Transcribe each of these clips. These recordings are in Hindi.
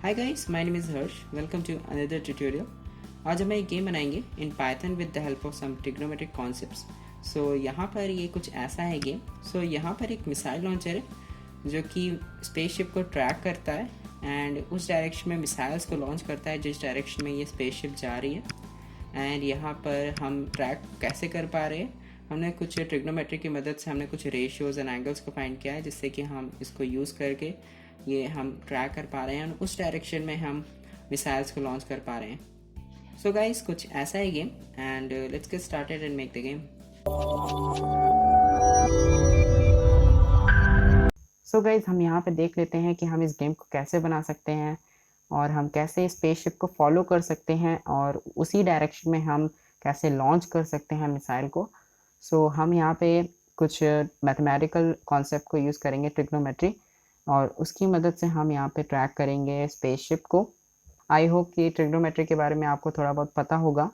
Hi guys, my name is Harsh. Welcome to another tutorial. आज हम एक गेम बनाएंगे in Python with the help of some trigonometric concepts. So यहाँ पर ये कुछ ऐसा है गेम. सो यहाँ पर एक मिसाइल लॉन्चर है जो कि स्पेसशिप को ट्रैक करता है एंड उस डायरेक्शन में मिसाइल्स को लॉन्च करता है जिस डायरेक्शन में ये स्पेसशिप जा रही है. एंड यहाँ पर हम ट्रैक कैसे कर पा रहे हैं, हमने कुछ ट्रिग्नोमेट्री की मदद से हमने कुछ रेशियोज़ एंड एंगल्स को फाइंड किया है जिससे कि हम इसको यूज़ करके ये हम ट्रैक कर पा रहे हैं और उस डायरेक्शन में हम मिसाइल्स को लॉन्च कर पा रहे हैं. सो गाइस कुछ ऐसा है game and let's get started and make the game. So guys हम यहाँ पे देख लेते हैं कि हम इस गेम को कैसे बना सकते हैं और हम कैसे स्पेसशिप को फॉलो कर सकते हैं और उसी डायरेक्शन में हम कैसे लॉन्च कर सकते हैं मिसाइल को. सो हम यहाँ पे कुछ मैथमेटिकल कॉन्सेप्ट को यूज़ करेंगे, ट्रिग्नोमेट्री, और उसकी मदद से हम यहाँ पे ट्रैक करेंगे स्पेसशिप को. आई होप कि ट्रिग्नोमेट्री के बारे में आपको थोड़ा बहुत पता होगा.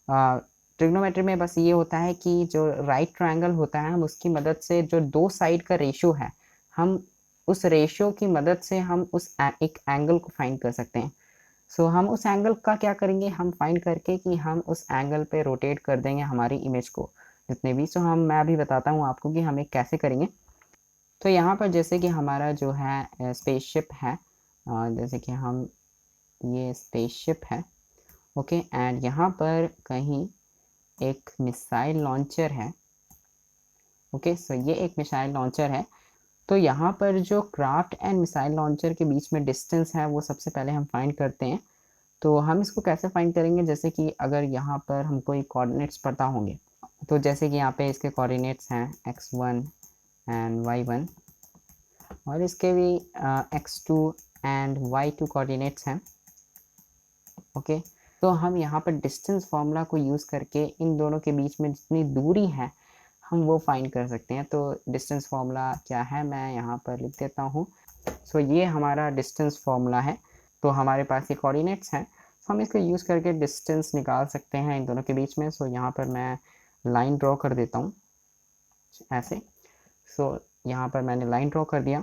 ट्रिग्नोमेट्री में बस ये होता है कि जो राइट ट्रायंगल होता है हम उसकी मदद से जो दो साइड का रेशियो है हम उस रेशियो की मदद से हम उस एक एंगल को फाइंड कर सकते हैं. सो हम उस एंगल का क्या करेंगे, हम फाइंड करके कि हम उस एंगल पे रोटेट कर देंगे हमारी इमेज को जितने भी. सो मैं अभी बताता हूँ आपको कि हम एक कैसे करेंगे. तो यहाँ पर जैसे कि हमारा जो है स्पेसशिप है, जैसे कि हम ये स्पेसशिप है, ओके, एंड यहाँ पर कहीं एक मिसाइल लॉन्चर है. ओके, सो ये एक मिसाइल लॉन्चर है. तो यहाँ पर जो क्राफ्ट एंड मिसाइल लॉन्चर के बीच में डिस्टेंस है वो सबसे पहले हम फाइंड करते हैं. तो हम इसको कैसे फाइंड करेंगे, जैसे कि अगर यहाँ पर हमको एक कोऑर्डिनेट्स पता होंगे, तो जैसे कि यहाँ पे इसके कोऑर्डिनेट्स हैं x1 एंड y1 और इसके भी x2 एंड y2 कोऑर्डिनेट्स हैं. ओके, तो हम यहाँ पर डिस्टेंस फार्मूला को यूज़ करके इन दोनों के बीच में जितनी दूरी है हम वो फाइंड कर सकते हैं. तो डिस्टेंस फार्मूला क्या है मैं यहाँ पर लिख देता हूँ. सो ये हमारा डिस्टेंस फार्मूला है. तो हमारे पास ये कोऑर्डिनेट्स हैं, तो हम इसको यूज़ करके डिस्टेंस निकाल सकते हैं इन दोनों के बीच में. सो यहाँ पर मैं लाइन ड्रॉ कर देता हूँ ऐसे. सो यहाँ पर मैंने लाइन ड्रॉ कर दिया.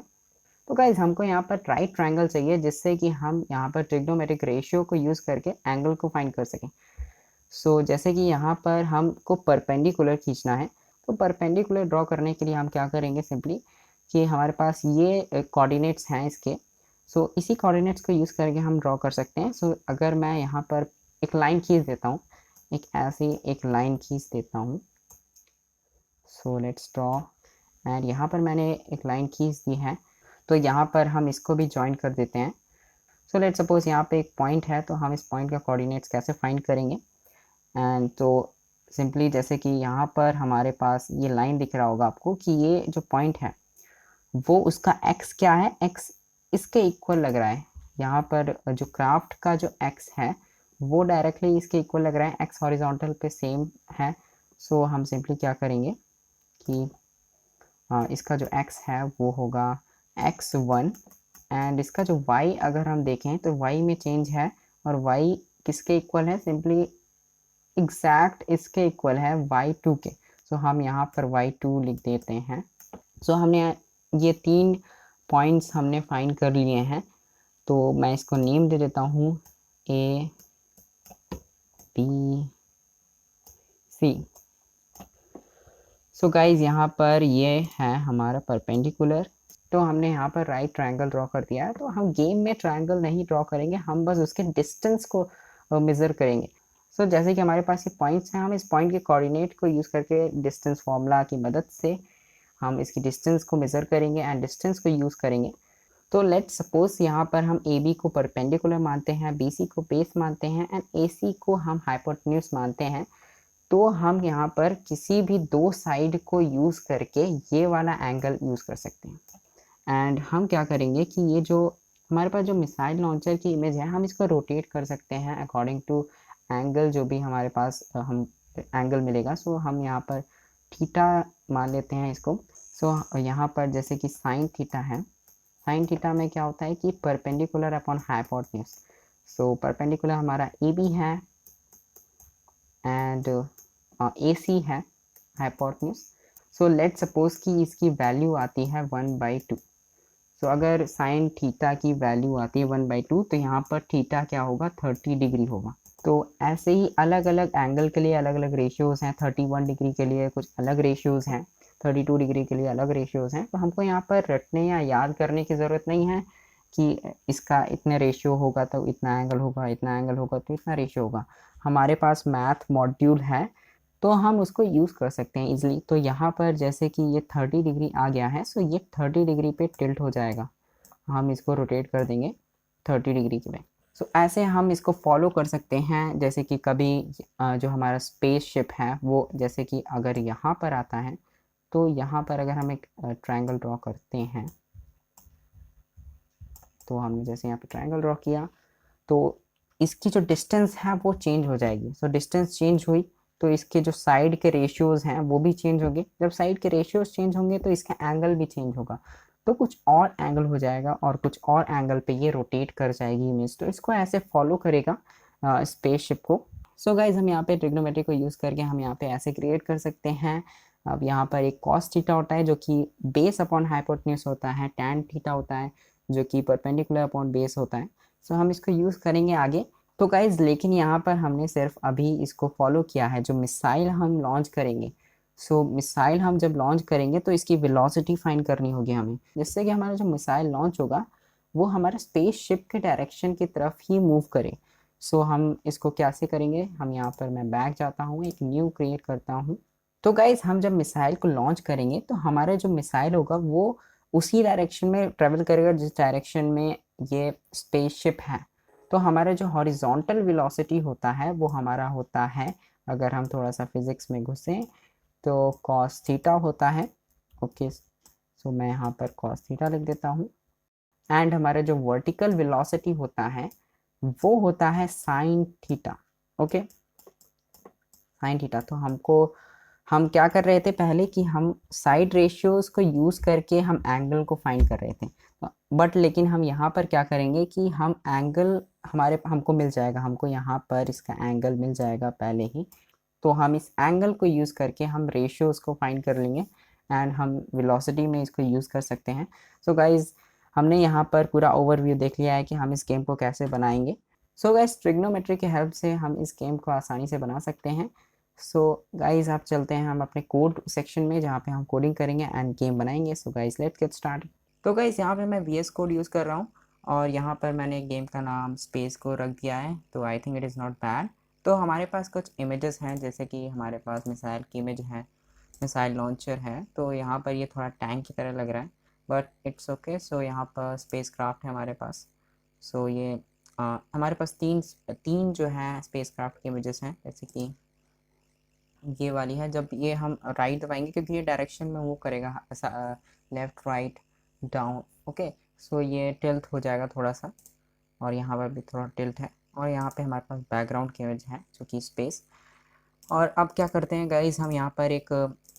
तो गाइज हमको यहाँ पर राइट ट्रायंगल चाहिए जिससे कि हम यहाँ पर ट्रिग्नोमेट्रिक रेशियो को यूज़ करके एंगल को फाइंड कर सकें. सो जैसे कि यहाँ पर हमको परपेंडिकुलर खींचना है, तो परपेंडिकुलर ड्रॉ करने के लिए हम क्या करेंगे, सिंपली कि हमारे पास ये कोऑर्डिनेट्स हैं इसके. सो इसी कोऑर्डिनेट्स को यूज़ करके हम ड्रॉ कर सकते हैं. सो अगर मैं यहाँ पर एक लाइन खींच देता हूँ, एक ऐसी एक लाइन खींच देता हूँ. सो लेट्स ड्रॉ, एंड यहाँ पर मैंने एक लाइन खींच दी है. तो यहाँ पर हम इसको भी ज्वाइन कर देते हैं. सो लेट्स सपोज यहाँ पे एक पॉइंट है, तो हम इस पॉइंट का कोऑर्डिनेट्स कैसे फाइंड करेंगे. एंड तो सिंपली जैसे कि यहाँ पर हमारे पास ये लाइन दिख रहा होगा आपको कि ये जो पॉइंट है वो उसका x क्या है, x इसके इक्वल लग रहा है. यहाँ पर जो क्राफ्ट का जो x है वो डायरेक्टली इसके इक्वल लग रहा है, x हॉरिजॉन्टल पे सेम है. सो हम सिंपली क्या करेंगे कि इसका जो x है वो होगा x1 एंड इसका जो y अगर हम देखें तो y में चेंज है और y किसके इक्वल है, सिंपली एग्जैक्ट इसके इक्वल है y2 के. सो हम यहाँ पर y2 लिख देते हैं. सो हमने ये 3 पॉइंट्स हमने फाइंड कर लिए हैं. तो मैं इसको नेम दे देता हूँ A B C. So guys यहाँ पर ये है हमारा परपेंडिकुलर. तो हमने यहाँ पर राइट ट्रायंगल ड्रॉ कर दिया है. तो हम गेम में ट्रायंगल नहीं ड्रॉ करेंगे, हम बस उसके डिस्टेंस को मेज़र करेंगे. सो जैसे कि हमारे पास ये पॉइंट्स हैं, हम इस पॉइंट के कोऑर्डिनेट को यूज़ करके डिस्टेंस फार्मूला की मदद से हम इसकी डिस्टेंस को मेज़र करेंगे एंड डिस्टेंस को यूज़ करेंगे. तो लेट्स सपोज यहाँ पर हम ए बी को परपेंडिकुलर मानते हैं, बी सी को बेस मानते हैं एंड ए सी को हम हाइपोटेन्यूज मानते हैं. तो हम यहाँ पर किसी भी दो साइड को यूज़ करके ये वाला एंगल यूज़ कर सकते हैं. एंड हम क्या करेंगे कि ये जो हमारे पास जो मिसाइल लॉन्चर की इमेज है हम इसको रोटेट कर सकते हैं अकॉर्डिंग टू एंगल जो भी हमारे पास हम एंगल मिलेगा. सो हम यहाँ पर थीटा मान लेते हैं इसको. सो यहाँ पर जैसे कि साइन थीटा है, साइन थीटा में क्या होता है कि perpendicular upon hypotenuse. So perpendicular हमारा ए बी है एंड ए सी है हाइपोटेन्यूज. सो लेट्स सपोज कि इसकी वैल्यू आती है 1/2. सो अगर साइन थीटा की वैल्यू आती है 1/2 तो यहाँ पर थीटा क्या होगा 30 डिग्री होगा। तो ऐसे ही अलग अलग एंगल के लिए अलग अलग रेशियोज़ हैं। 31 डिग्री के लिए कुछ अलग रेशियोज़ हैं, 32 डिग्री के लिए अलग रेशियोज़ हैं। तो हमको यहाँ पर रटने या याद करने की ज़रूरत नहीं है कि इसका इतना रेशियो होगा तो इतना एंगल होगा, इतना एंगल होगा तो इतना रेशियो होगा। हमारे पास मैथ मॉड्यूल है तो हम उसको यूज़ कर सकते हैं इजीली। तो यहाँ पर जैसे कि ये 30 डिग्री आ गया है, सो ये 30 डिग्री पे टिल्ट हो जाएगा। हम इसको रोटेट कर देंगे 30 डिग्री के लिए। सो ऐसे हम इसको फॉलो कर सकते हैं। जैसे कि कभी जो हमारा स्पेसशिप है वो जैसे कि अगर यहाँ पर आता है तो यहाँ पर अगर हम एक ट्रायंगल ड्रॉ करते हैं, तो हमने जैसे यहाँ पे ट्रायंगल ड्रॉ किया तो इसकी जो डिस्टेंस है वो चेंज हो जाएगी। सो डिस्टेंस चेंज हुई तो इसके जो साइड के रेशियोज़ हैं वो भी चेंज होंगे। जब साइड के रेशियोज़ चेंज होंगे तो इसका एंगल भी चेंज होगा, तो कुछ और एंगल हो जाएगा और कुछ और एंगल पे ये रोटेट कर जाएगी इमेज। तो इसको ऐसे फॉलो करेगा स्पेसशिप को। सो गाइज हम यहाँ पे ट्रिग्नोमेट्री को यूज़ करके हम यहाँ पे ऐसे क्रिएट कर सकते हैं। अब यहाँ पर एक कॉस थीटा होता है जो कि बेस अपॉन हाइपोटेन्यूज होता है, टैन थीटा होता है जो कि परपेंडिकुलर अपॉन बेस होता है। सो हम इसको यूज़ करेंगे आगे। तो गाइज लेकिन यहाँ पर हमने सिर्फ अभी इसको फॉलो किया है। जो मिसाइल हम लॉन्च करेंगे, सो मिसाइल हम जब लॉन्च करेंगे तो इसकी वेलोसिटी फाइंड करनी होगी हमें, जिससे कि हमारा जो मिसाइल लॉन्च होगा वो हमारा स्पेस शिप के डायरेक्शन की तरफ ही मूव करे। सो हम इसको कैसे करेंगे, हम यहाँ पर मैं बैक जाता हूँ, एक न्यू क्रिएट करता हूँ। तो गाइज हम जब मिसाइल को लॉन्च करेंगे तो हमारा जो मिसाइल होगा वो उसी डायरेक्शन में ट्रेवल करेगा जिस डायरेक्शन में ये स्पेसशिप है। तो हमारा जो हॉरिजॉन्टल वेलोसिटी होता है वो हमारा होता है, अगर हम थोड़ा सा फिजिक्स में घुसें तो कॉस थीटा होता है। ओके, सो मैं यहाँ पर कॉस थीटा लिख देता हूँ। एंड हमारा जो वर्टिकल वेलोसिटी होता है वो होता है sine theta. Okay, sine theta. तो हम क्या कर रहे थे पहले कि हम साइड रेशियोज़ को यूज़ करके हम एंगल को फाइंड कर रहे थे, बट लेकिन हम यहाँ पर क्या करेंगे कि हम एंगल हमको मिल जाएगा, हमको यहाँ पर इसका एंगल मिल जाएगा पहले ही। तो हम इस एंगल को यूज़ करके हम रेशियोज़ को फाइंड कर लेंगे एंड हम वेलोसिटी में इसको यूज़ कर सकते हैं। सो गाइज़ हमने यहाँ पर पूरा ओवरव्यू देख लिया है कि हम इस गेम को कैसे बनाएंगे। सो गाइज़ ट्रिग्नोमेट्री की हेल्प से हम इस गेम को आसानी से बना सकते हैं। सो गाइज़ आप चलते हैं हम अपने कोड सेक्शन में जहाँ पे हम कोडिंग करेंगे एंड गेम बनाएंगे। So guys let's get start. तो गाइज़ यहाँ पे मैं VS कोड यूज़ कर रहा हूँ और यहाँ पर मैंने गेम का नाम स्पेस को रख दिया है, तो I think it is not bad. तो हमारे पास कुछ इमेजेस हैं, जैसे कि हमारे पास मिसाइल की इमेज है, मिसाइल लॉन्चर है। तो यहाँ पर ये थोड़ा टैंक की तरह लग रहा है बट इट्स ओके। सो यहाँ पर स्पेस क्राफ्ट है हमारे पास। सो ये हमारे पास तीन जो है स्पेस क्राफ्ट की इमेजेस हैं, जैसे कि ये वाली है। जब ये हम राइट दबाएंगे क्योंकि ये डायरेक्शन में वो करेगा ऐसा, left write down. Okay, so ये टिल्ट हो जाएगा थोड़ा सा और यहाँ पर भी थोड़ा टिल्ट है। और यहाँ पे हमारे पास बैकग्राउंड की इमेज है जो कि स्पेस। और अब क्या करते हैं गाइस, हम यहाँ पर एक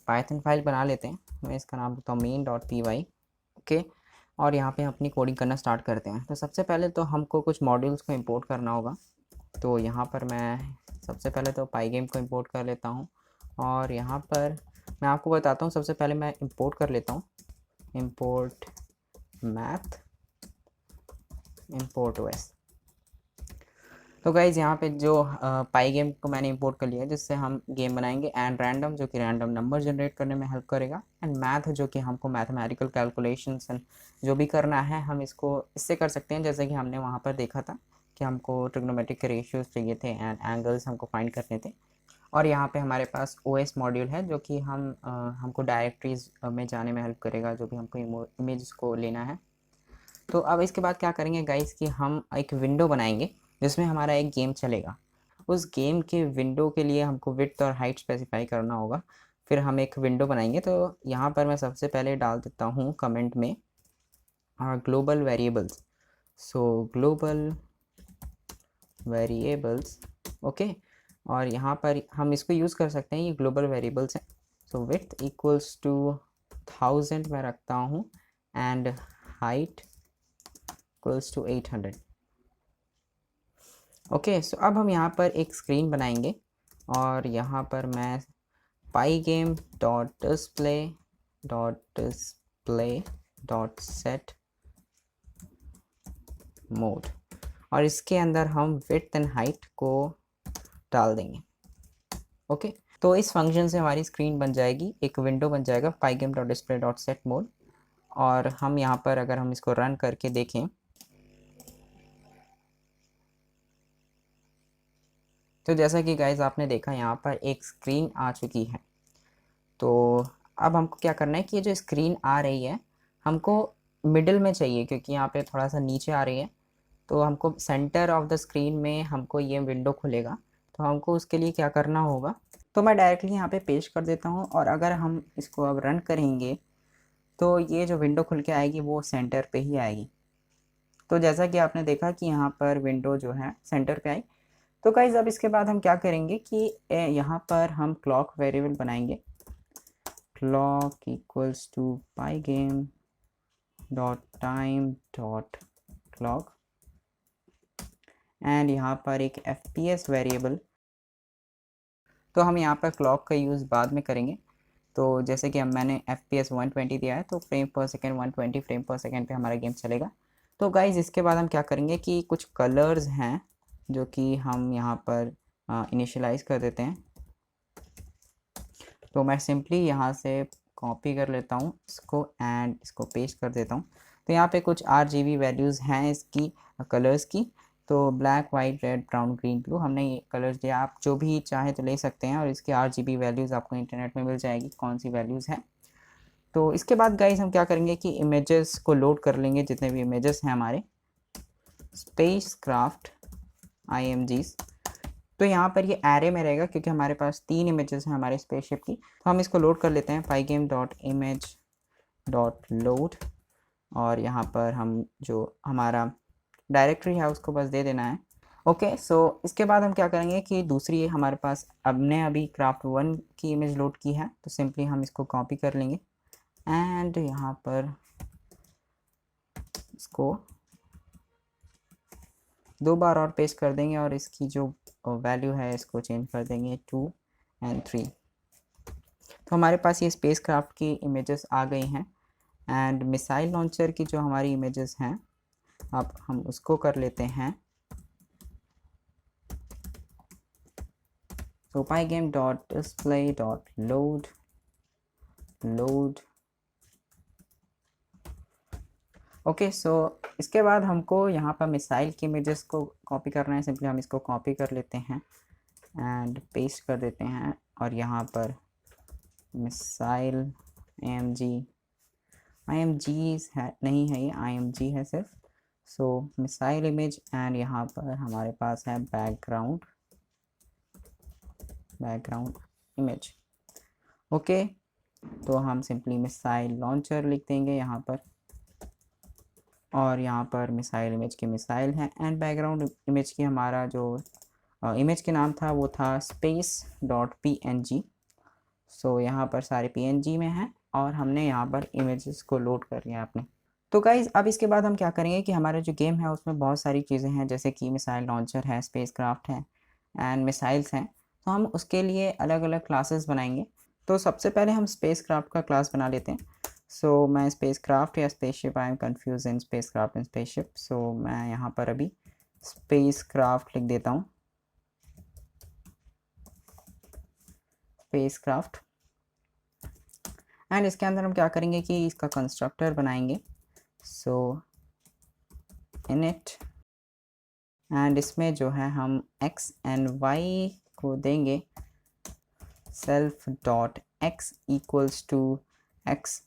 पाइथन फाइल बना लेते हैं। मैं इसका नाम देता हूँ main.py। ओके, और यहाँ पे हम अपनी कोडिंग करना स्टार्ट करते हैं। तो सबसे पहले तो हमको कुछ मॉड्यूल्स को इंपोर्ट करना होगा। तो यहाँ पर मैं सबसे पहले तो पाईगेम को इंपोर्ट कर लेता हूँ और यहाँ पर मैं आपको बताता हूँ। सबसे पहले मैं इंपोर्ट कर लेता हूँ, इंपोर्ट मैथ, इंपोर्ट OS। तो गाइज़ यहाँ पे जो पाईगेम को मैंने इंपोर्ट कर लिया है जिससे हम गेम बनाएंगे, एंड रैंडम जो कि रैंडम नंबर जनरेट करने में हेल्प करेगा, एंड मैथ जो कि हमको मैथमेटिकल कैलकुलेशंस एंड जो भी करना है हम इसको इससे कर सकते हैं। जैसे कि हमने वहाँ पर देखा था कि हमको ट्रिग्नोमेट्रिक के रेशियोज़ चाहिए थे एंड एंगल्स हमको फाइंड करने थे। और यहाँ पे हमारे पास OS मॉड्यूल है जो कि हमको डायरेक्टरीज में जाने में हेल्प करेगा, जो भी हमको इमेज को लेना है। तो अब इसके बाद क्या करेंगे गाइस कि हम एक विंडो बनाएंगे जिसमें हमारा एक गेम चलेगा। उस गेम के विंडो के लिए हमको विड्थ और हाइट स्पेसिफाई करना होगा। फिर हम एक विंडो बनाएंगे। तो यहाँ पर मैं सबसे पहले डाल देता हूँ कमेंट में ग्लोबल वेरिएबल्स। सो ग्लोबल वेरिएबल्स, ओके। और यहाँ पर हम इसको यूज़ कर सकते हैं, ये ग्लोबल वेरिएबल्स हैं। सो विड्थ इक्वल्स टू 1000 मैं रखता हूँ and height equals to 800। Okay, so अब हम यहाँ पर एक स्क्रीन बनाएंगे और यहाँ पर मैं pygame dot display dot set mode, और इसके अंदर हम विड्थ एंड हाइट को डाल देंगे। ओके, तो इस फंक्शन से हमारी स्क्रीन बन जाएगी, एक विंडो बन जाएगा pygame.display.set-mode। और हम यहाँ पर अगर हम इसको रन करके देखें तो जैसा कि गाइज आपने देखा यहाँ पर एक स्क्रीन आ चुकी है। तो अब हमको क्या करना है कि ये जो स्क्रीन आ रही है हमको मिडिल में चाहिए, क्योंकि यहाँ पे थोड़ा सा नीचे आ रही है, तो हमको सेंटर ऑफ द स्क्रीन में हमको ये विंडो खुलेगा। तो हमको उसके लिए क्या करना होगा, तो मैं डायरेक्टली यहाँ पे पेस्ट कर देता हूँ, और अगर हम इसको अब रन करेंगे तो ये जो विंडो खुल के आएगी वो सेंटर पे ही आएगी। तो जैसा कि आपने देखा कि यहाँ पर विंडो जो है सेंटर पे आई। तो गाइज अब इसके बाद हम क्या करेंगे कि यहाँ पर हम क्लॉक वेरिएबल बनाएंगे, clock equals to pygame dot time dot clock, and यहाँ पर एक fps वेरिएबल। तो हम यहाँ पर क्लॉक का यूज़ बाद में करेंगे। तो जैसे कि अब मैंने fps 120 दिया है, तो फ्रेम पर सेकेंड 120 फ्रेम पर सेकेंड पे हमारा गेम चलेगा। तो गाइज इसके बाद हम क्या करेंगे कि कुछ कलर्स हैं जो कि हम यहाँ पर इनिशियलाइज कर देते हैं। तो मैं सिंपली यहाँ से कॉपी कर लेता हूँ इसको एंड इसको पेस्ट कर देता हूँ। तो यहाँ पे कुछ RGB वैल्यूज़ हैं इसकी कलर्स की, तो black white red brown green blue हमने ये कलर्स दिया। आप जो भी चाहे तो ले सकते हैं, और इसकी RGB वैल्यूज़ आपको इंटरनेट में मिल जाएगी कौन सी वैल्यूज़ हैं। तो इसके बाद गाइज हम क्या करेंगे कि इमेजेस को लोड कर लेंगे, जितने भी इमेजेस हैं हमारे स्पेसक्राफ्ट IMGs। तो यहाँ पर ये एरे में रहेगा क्योंकि हमारे पास 3 इमेजेस हैं हमारे स्पेसशिप की। तो हम इसको लोड कर लेते हैं pygame.image.load, और यहाँ पर हम जो हमारा डायरेक्टरी है उसको बस दे देना है। ओके, सो इसके बाद हम क्या करेंगे कि दूसरी हमारे पास हमने अभी क्राफ्ट 1 की इमेज लोड की है, तो सिंपली हम इसको कॉपी कर लेंगे एंड यहाँ पर इसको 2 बार और पेस्ट कर देंगे, और इसकी जो वैल्यू है इसको चेंज कर देंगे 2 और 3। तो हमारे पास ये स्पेसक्राफ्ट की इमेजेस आ गई हैं, एंड मिसाइल लॉन्चर की जो हमारी इमेजेस हैं अब हम उसको कर लेते हैं। तो pygame.display.load लोड। ओके, सो इसके बाद हमको यहाँ पर मिसाइल की इमेजेस को कॉपी करना है। सिंपली हम इसको कॉपी कर लेते हैं एंड पेस्ट कर देते हैं, और यहाँ पर मिसाइल IMGs है, नहीं है ये IMG है सिर्फ। सो मिसाइल इमेज, एंड यहाँ पर हमारे पास है बैकग्राउंड इमेज। ओके, तो हम सिंपली मिसाइल लॉन्चर लिख देंगे यहाँ पर, और यहाँ पर मिसाइल इमेज की मिसाइल है, एंड बैकग्राउंड इमेज की हमारा जो इमेज के नाम था वो था space.png। सो यहाँ पर सारे PNG में हैं, और हमने यहाँ पर इमेजेस को लोड कर लिया आपने। तो गाइज़ अब इसके बाद हम क्या करेंगे कि हमारा जो गेम है उसमें बहुत सारी चीज़ें हैं, जैसे कि मिसाइल लॉन्चर है, स्पेसक्राफ्ट है एंड मिसाइल्स हैं। तो हम उसके लिए अलग अलग क्लासेस बनाएंगे। तो सबसे पहले हम स्पेसक्राफ्ट का क्लास बना लेते हैं। सो मैं स्पेसक्राफ्ट या spaceship, I am confuse in spacecraft and spaceship. So मैं यहाँ पर अभी स्पेसक्राफ्ट लिख देता हूँ, स्पेसक्राफ्ट। एंड इसके अंदर हम क्या करेंगे कि इसका कंस्ट्रक्टर बनाएंगे। सो init, एंड इसमें जो है हम x एंड y को देंगे self dot x equals to x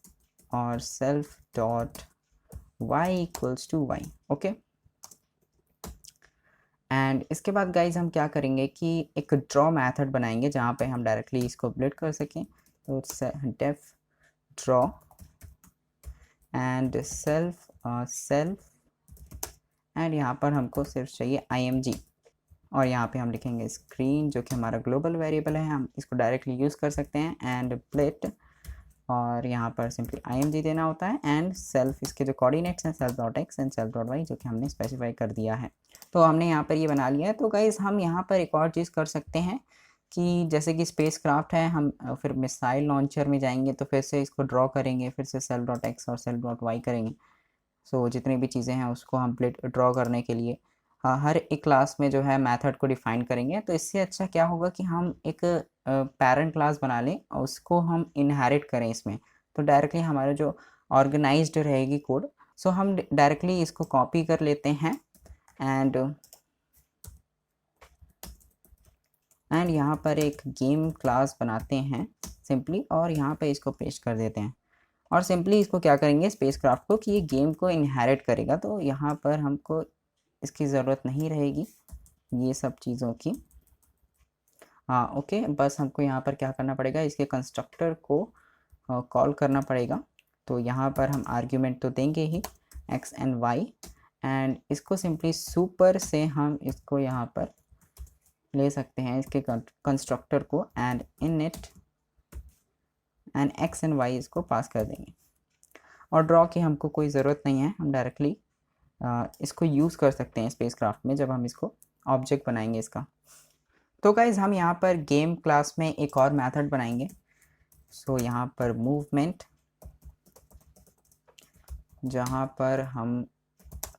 और self dot y equals to y। Okay, and इसके बाद गाइज हम क्या करेंगे कि एक ड्रॉ मेथड बनाएंगे जहाँ पे हम डायरेक्टली इसको बिल्ड कर सकें। तो def draw and self and यहाँ पर हमको सिर्फ चाहिए IMG, और यहाँ पे हम लिखेंगे स्क्रीन जो कि हमारा ग्लोबल वेरिएबल है, हम इसको डायरेक्टली यूज़ कर सकते हैं, एंड प्लेट, और यहाँ पर सिंपली IMG देना होता है, एंड सेल्फ इसके जो कोऑर्डिनेट्स हैं self dot x and self dot Y जो कि हमने स्पेसिफाई कर दिया है। तो हमने यहाँ पर ये बना लिया है। तो गाइज हम यहाँ पर एक और चीज़ कर सकते हैं कि जैसे कि स्पेसक्राफ्ट है, हम फिर मिसाइल लॉन्चर में जाएंगे तो फिर से इसको ड्रॉ करेंगे, फिर से सेल्फ डॉट एक्स और सेल्फ डॉट वाई करेंगे। सो जितनी भी चीज़ें हैं उसको हम ड्रॉ करने के लिए हर एक क्लास में जो है मेथड को डिफ़ाइन करेंगे। तो इससे अच्छा क्या होगा कि हम एक पेरेंट क्लास बना लें और उसको हम इनहेरिट करें इसमें। तो डायरेक्टली हमारा जो ऑर्गेनाइज्ड रहेगी कोड, सो हम डायरेक्टली इसको कॉपी कर लेते हैं एंड यहाँ पर एक गेम क्लास बनाते हैं सिंपली, और यहाँ पे इसको पेस्ट कर देते हैं। और सिंपली इसको क्या करेंगे स्पेसक्राफ्ट को कि ये गेम को इनहेरिट करेगा, तो यहाँ पर हमको इसकी ज़रूरत नहीं रहेगी ये सब चीज़ों की। हाँ ओके, बस हमको यहाँ पर क्या करना पड़ेगा, इसके कंस्ट्रक्टर को कॉल करना पड़ेगा। तो यहाँ पर हम आर्ग्यूमेंट तो देंगे ही x एंड y, एंड इसको सिंपली सुपर से हम इसको यहाँ पर ले सकते हैं इसके कंस्ट्रक्टर को, and init and x and y इसको पास कर देंगे। और ड्रॉ की हमको कोई ज़रूरत नहीं है, हम डायरेक्टली इसको यूज़ कर सकते हैं स्पेसक्राफ्ट में जब हम इसको ऑब्जेक्ट बनाएंगे इसका। तो गाइज हम यहाँ पर गेम क्लास में एक और मेथड बनाएंगे। सो यहाँ पर मूवमेंट, जहाँ पर हम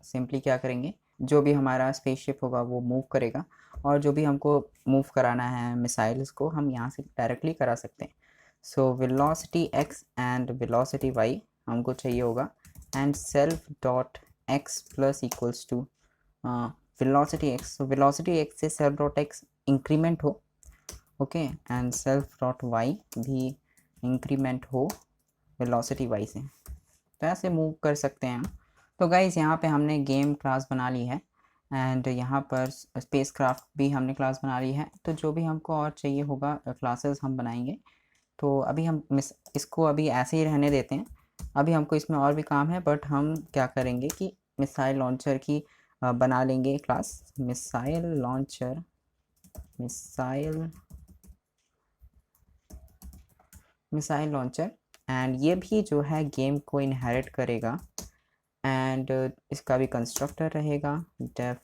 सिंपली क्या करेंगे, जो भी हमारा स्पेसशिप होगा वो मूव करेगा, और जो भी हमको मूव कराना है मिसाइल्स को हम यहाँ से डायरेक्टली करा सकते हैं। So velocity x and velocity y हमको चाहिए होगा, and self dot x plus equals to velocity x। So velocity x से सेल्फ डॉट x इंक्रीमेंट हो, okay, and self dot y भी इंक्रीमेंट हो वेलोसिटी y से। तो ऐसे मूव कर सकते हैं हम। तो गाइज़ यहाँ पे हमने गेम क्लास बना ली है, एंड यहाँ पर स्पेसक्राफ्ट भी हमने क्लास बना ली है। तो जो भी हमको और चाहिए होगा क्लासेस हम बनाएंगे। तो अभी हम इसको अभी ऐसे ही रहने देते हैं, अभी हमको इसमें और भी काम है, बट हम क्या करेंगे कि मिसाइल लॉन्चर की बना लेंगे class, missile launcher, missile launcher, and ये भी जो है गेम को इनहेरिट करेगा, एंड इसका भी कंस्ट्रक्टर रहेगा डेफ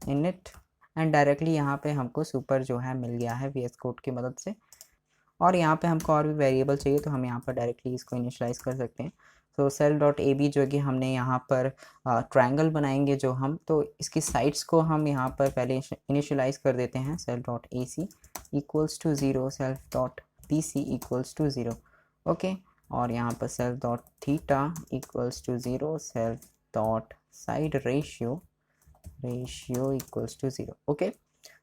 इनिट, एंड डायरेक्टली यहाँ पे हमको सुपर जो है मिल गया है VS कोड की मदद से। और यहाँ पे हमको और भी वेरिएबल चाहिए तो हम यहाँ पर डायरेक्टली इसको इनिशलाइज कर सकते हैं। तो सेल डॉट ए बी जो कि हमने यहाँ पर ट्रायंगल बनाएंगे जो हम, तो इसकी साइड्स को हम यहाँ पर पहले इनिशलाइज कर देते हैं, self dot A C equals to 0, self dot B C equals to 0, okay. और यहाँ पर self dot theta equals to 0, self dot side ratio equals to 0, okay.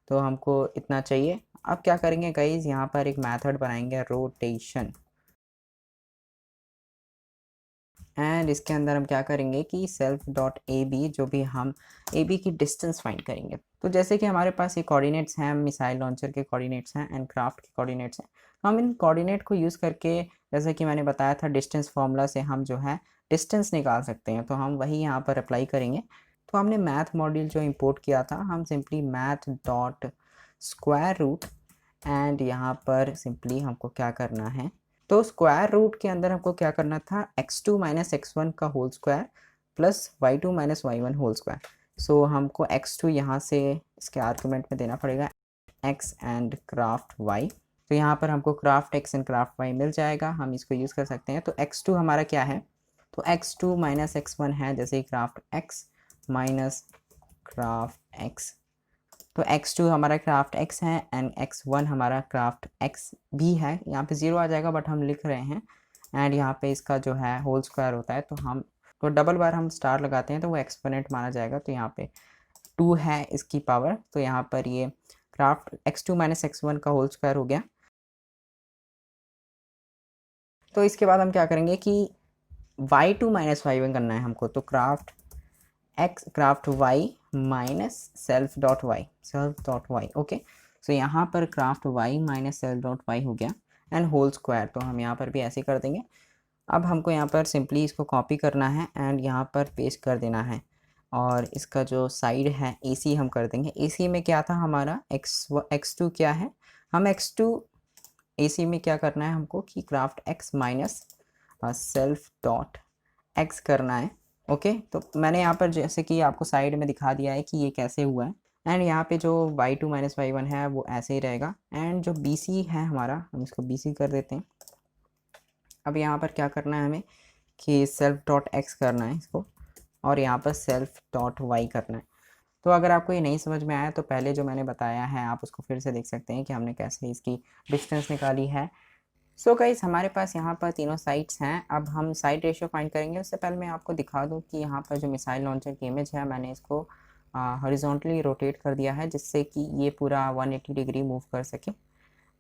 तो हमको इतना चाहिए। अब क्या करेंगे गाइज, यहाँ पर एक मेथड बनाएंगे रोटेशन, एंड इसके अंदर हम क्या करेंगे कि सेल्फ डॉट ए बी, जो भी हम ए बी की डिस्टेंस फाइंड करेंगे। तो जैसे कि हमारे पास ये कोऑर्डिनेट्स हैं, मिसाइल लॉन्चर के कोऑर्डिनेट्स हैं एंड क्राफ्ट के कोऑर्डिनेट्स हैं, हम इन कोऑर्डिनेट को यूज़ करके, जैसे कि मैंने बताया था डिस्टेंस फार्मूला से हम जो है डिस्टेंस निकाल सकते हैं। तो हम वही यहाँ पर अप्लाई करेंगे। तो हमने मैथ मॉड्यूल जो इंपोर्ट किया था, हम simply math dot square root, and यहाँ पर सिंपली हमको क्या करना है, तो स्क्वायर रूट के अंदर हमको क्या करना था, x2 माइनस x1 का whole square plus y2 minus y1 whole square. So हमको x2 यहाँ से इसके आर्गूमेंट में देना पड़ेगा x एंड क्राफ्ट y। तो यहाँ पर हमको craft x and craft y मिल जाएगा, हम इसको यूज़ कर सकते हैं। तो x2 हमारा क्या है, तो x2 माइनस x1 है, जैसे craft x minus craft x। तो x2 हमारा क्राफ्ट x है एंड x1 हमारा क्राफ्ट x भी है। यहाँ पे 0 आ जाएगा बट हम लिख रहे हैं, एंड यहाँ पे इसका जो है होल स्क्वायर होता है, तो हम तो डबल बार हम स्टार लगाते हैं तो वो एक्सपोनेंट माना जाएगा। तो यहाँ पे 2 है इसकी पावर, तो यहाँ पर ये क्राफ्ट x2 माइनस x1 का होल स्क्वायर हो गया। तो इसके बाद हम क्या करेंगे कि y2 माइनस y1 करना है हमको, तो craft y minus self dot y, okay. So यहाँ पर craft y minus self dot y हो गया एंड होल स्क्वायर, तो हम यहाँ पर भी ऐसे कर देंगे। अब हमको यहाँ पर सिंपली इसको कॉपी करना है एंड यहाँ पर पेस्ट कर देना है, और इसका जो साइड है AC हम कर देंगे। AC में क्या था हमारा x2 क्या है, हम x2 AC में क्या करना है हमको कि craft x minus self dot x करना है, ओके। तो मैंने यहाँ पर जैसे कि आपको साइड में दिखा दिया है कि ये कैसे हुआ है, एंड यहाँ पे जो y2 माइनस y1 है वो ऐसे ही रहेगा, एंड जो BC है हमारा, हम इसको BC कर देते हैं। अब यहाँ पर क्या करना है हमें कि सेल्फ डॉट एक्स करना है इसको, और यहाँ पर सेल्फ डॉट वाई करना है। तो अगर आपको ये नहीं समझ में आया तो पहले जो मैंने बताया है आप उसको फिर से देख सकते हैं कि हमने कैसे इसकी डिस्टेंस निकाली है। सो गाइस हमारे पास यहाँ पर तीनों साइट्स हैं। अब हम साइड रेशियो फाइंड करेंगे। उससे पहले मैं आपको दिखा दूँ कि यहाँ पर जो मिसाइल लॉन्चर की इमेज है मैंने इसको हॉरिजॉन्टली रोटेट कर दिया है जिससे कि ये पूरा 180 डिग्री मूव कर सके।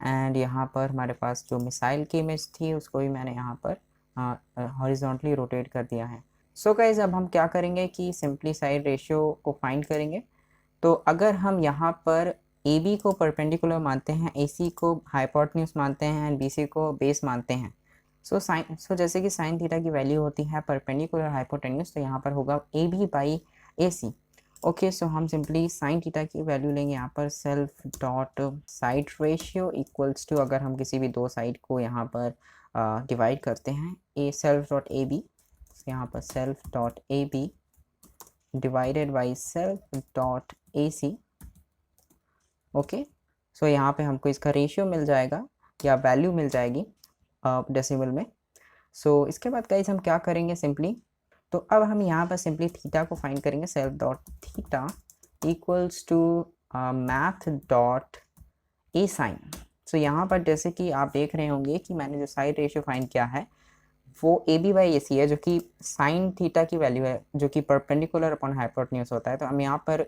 एंड यहाँ पर हमारे पास जो मिसाइल की इमेज थी उसको भी मैंने यहाँ पर हॉरिजॉन्टली रोटेट कर दिया है। सो गाइस अब हम क्या करेंगे कि सिंपली साइड रेशियो को फाइंड करेंगे। तो अगर हम यहाँ पर ए बी को परपेंडिकुलर मानते हैं, ए सी को हाइपोटेन्यूज मानते हैं एंड बी सी को बेस मानते हैं, सो जैसे कि साइन थीटा की वैल्यू होती है परपेंडिकुलर हाइपोटेन्यूज, तो यहाँ पर होगा a b by a c. Okay, so हम सिंपली साइन थीटा की वैल्यू लेंगे यहाँ पर self dot side ratio equals to, अगर हम किसी भी दो साइड को यहाँ पर डिवाइड करते हैं, a self dot a b, यहाँ पर self dot a b divided by self dot A c. Okay, so यहाँ पे हमको इसका रेशियो मिल जाएगा या वैल्यू मिल जाएगी डेसिमल में। सो इसके बाद गाइस हम क्या करेंगे सिंपली, तो अब हम यहाँ पर सिंपली थीटा को फाइंड करेंगे, self dot theta equals to math dot a sine. So यहाँ पर जैसे कि आप देख रहे होंगे कि मैंने जो साइड रेशियो फाइंड किया है वो ए बी बाई ए सी है, जो कि साइन थीटा की वैल्यू है जो कि परपेंडिकुलर अपॉन हाइपोटेन्यूज होता है। तो हम यहाँ पर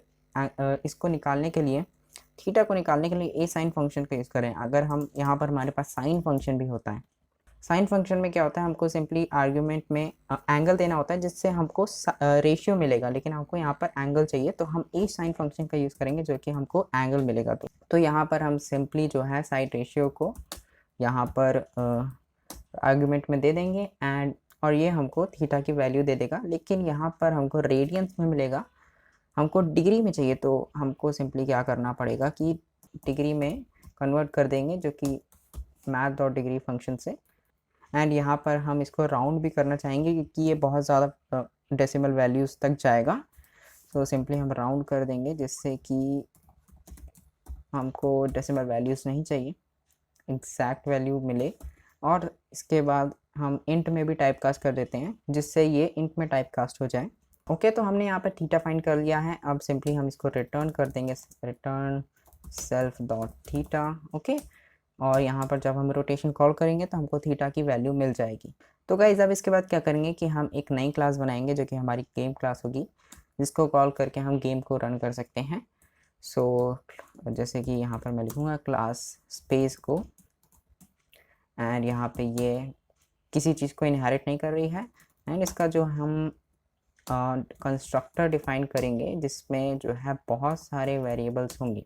इसको निकालने के लिए, थीटा को निकालने के लिए ए साइन फंक्शन का यूज़ करें। अगर हम यहाँ पर हमारे पास साइन फंक्शन भी होता है, साइन फंक्शन में क्या होता है, हमको सिंपली आर्ग्यूमेंट में एंगल देना होता है जिससे हमको रेशियो मिलेगा, लेकिन हमको यहाँ पर एंगल चाहिए तो हम ए साइन फंक्शन का यूज़ करेंगे जो कि हमको एंगल मिलेगा। तो यहाँ पर हम सिंपली जो है साइड रेशियो को यहाँ पर आर्ग्यूमेंट में दे देंगे एंड और ये हमको थीटा की वैल्यू दे देगा, लेकिन यहाँ पर हमको रेडियंस में मिलेगा, हमको डिग्री में चाहिए। तो हमको सिंपली क्या करना पड़ेगा कि डिग्री में कन्वर्ट कर देंगे जो कि मैथ डॉट डिग्री फंक्शन से। एंड यहाँ पर हम इसको राउंड भी करना चाहेंगे क्योंकि ये बहुत ज़्यादा डेसिमल वैल्यूज़ तक जाएगा। तो सिंपली हम राउंड कर देंगे जिससे कि हमको डेसिमल वैल्यूज़ नहीं चाहिए, एग्जैक्ट वैल्यू मिले। और इसके बाद हम इंट में भी टाइप कास्ट कर देते हैं जिससे ये इंट में टाइप कास्ट हो जाए। ओके, तो हमने यहाँ पर थीटा फाइंड कर लिया है। अब सिंपली हम इसको रिटर्न कर देंगे, return self dot theta. Okay, और यहाँ पर जब हम रोटेशन कॉल करेंगे तो हमको थीटा की वैल्यू मिल जाएगी। तो गाइस अब इसके बाद क्या करेंगे कि हम एक नई क्लास बनाएंगे जो कि हमारी गेम क्लास होगी, जिसको कॉल करके हम गेम को रन कर सकते हैं। सो जैसे कि यहाँ पर मैं लिखूँगा क्लास स्पेस को, एंड यहाँ पे ये किसी चीज़ को इनहेरिट नहीं कर रही है। एंड इसका जो हम कंस्ट्रक्टर डिफाइन करेंगे जिसमें जो है बहुत सारे वेरिएबल्स होंगे।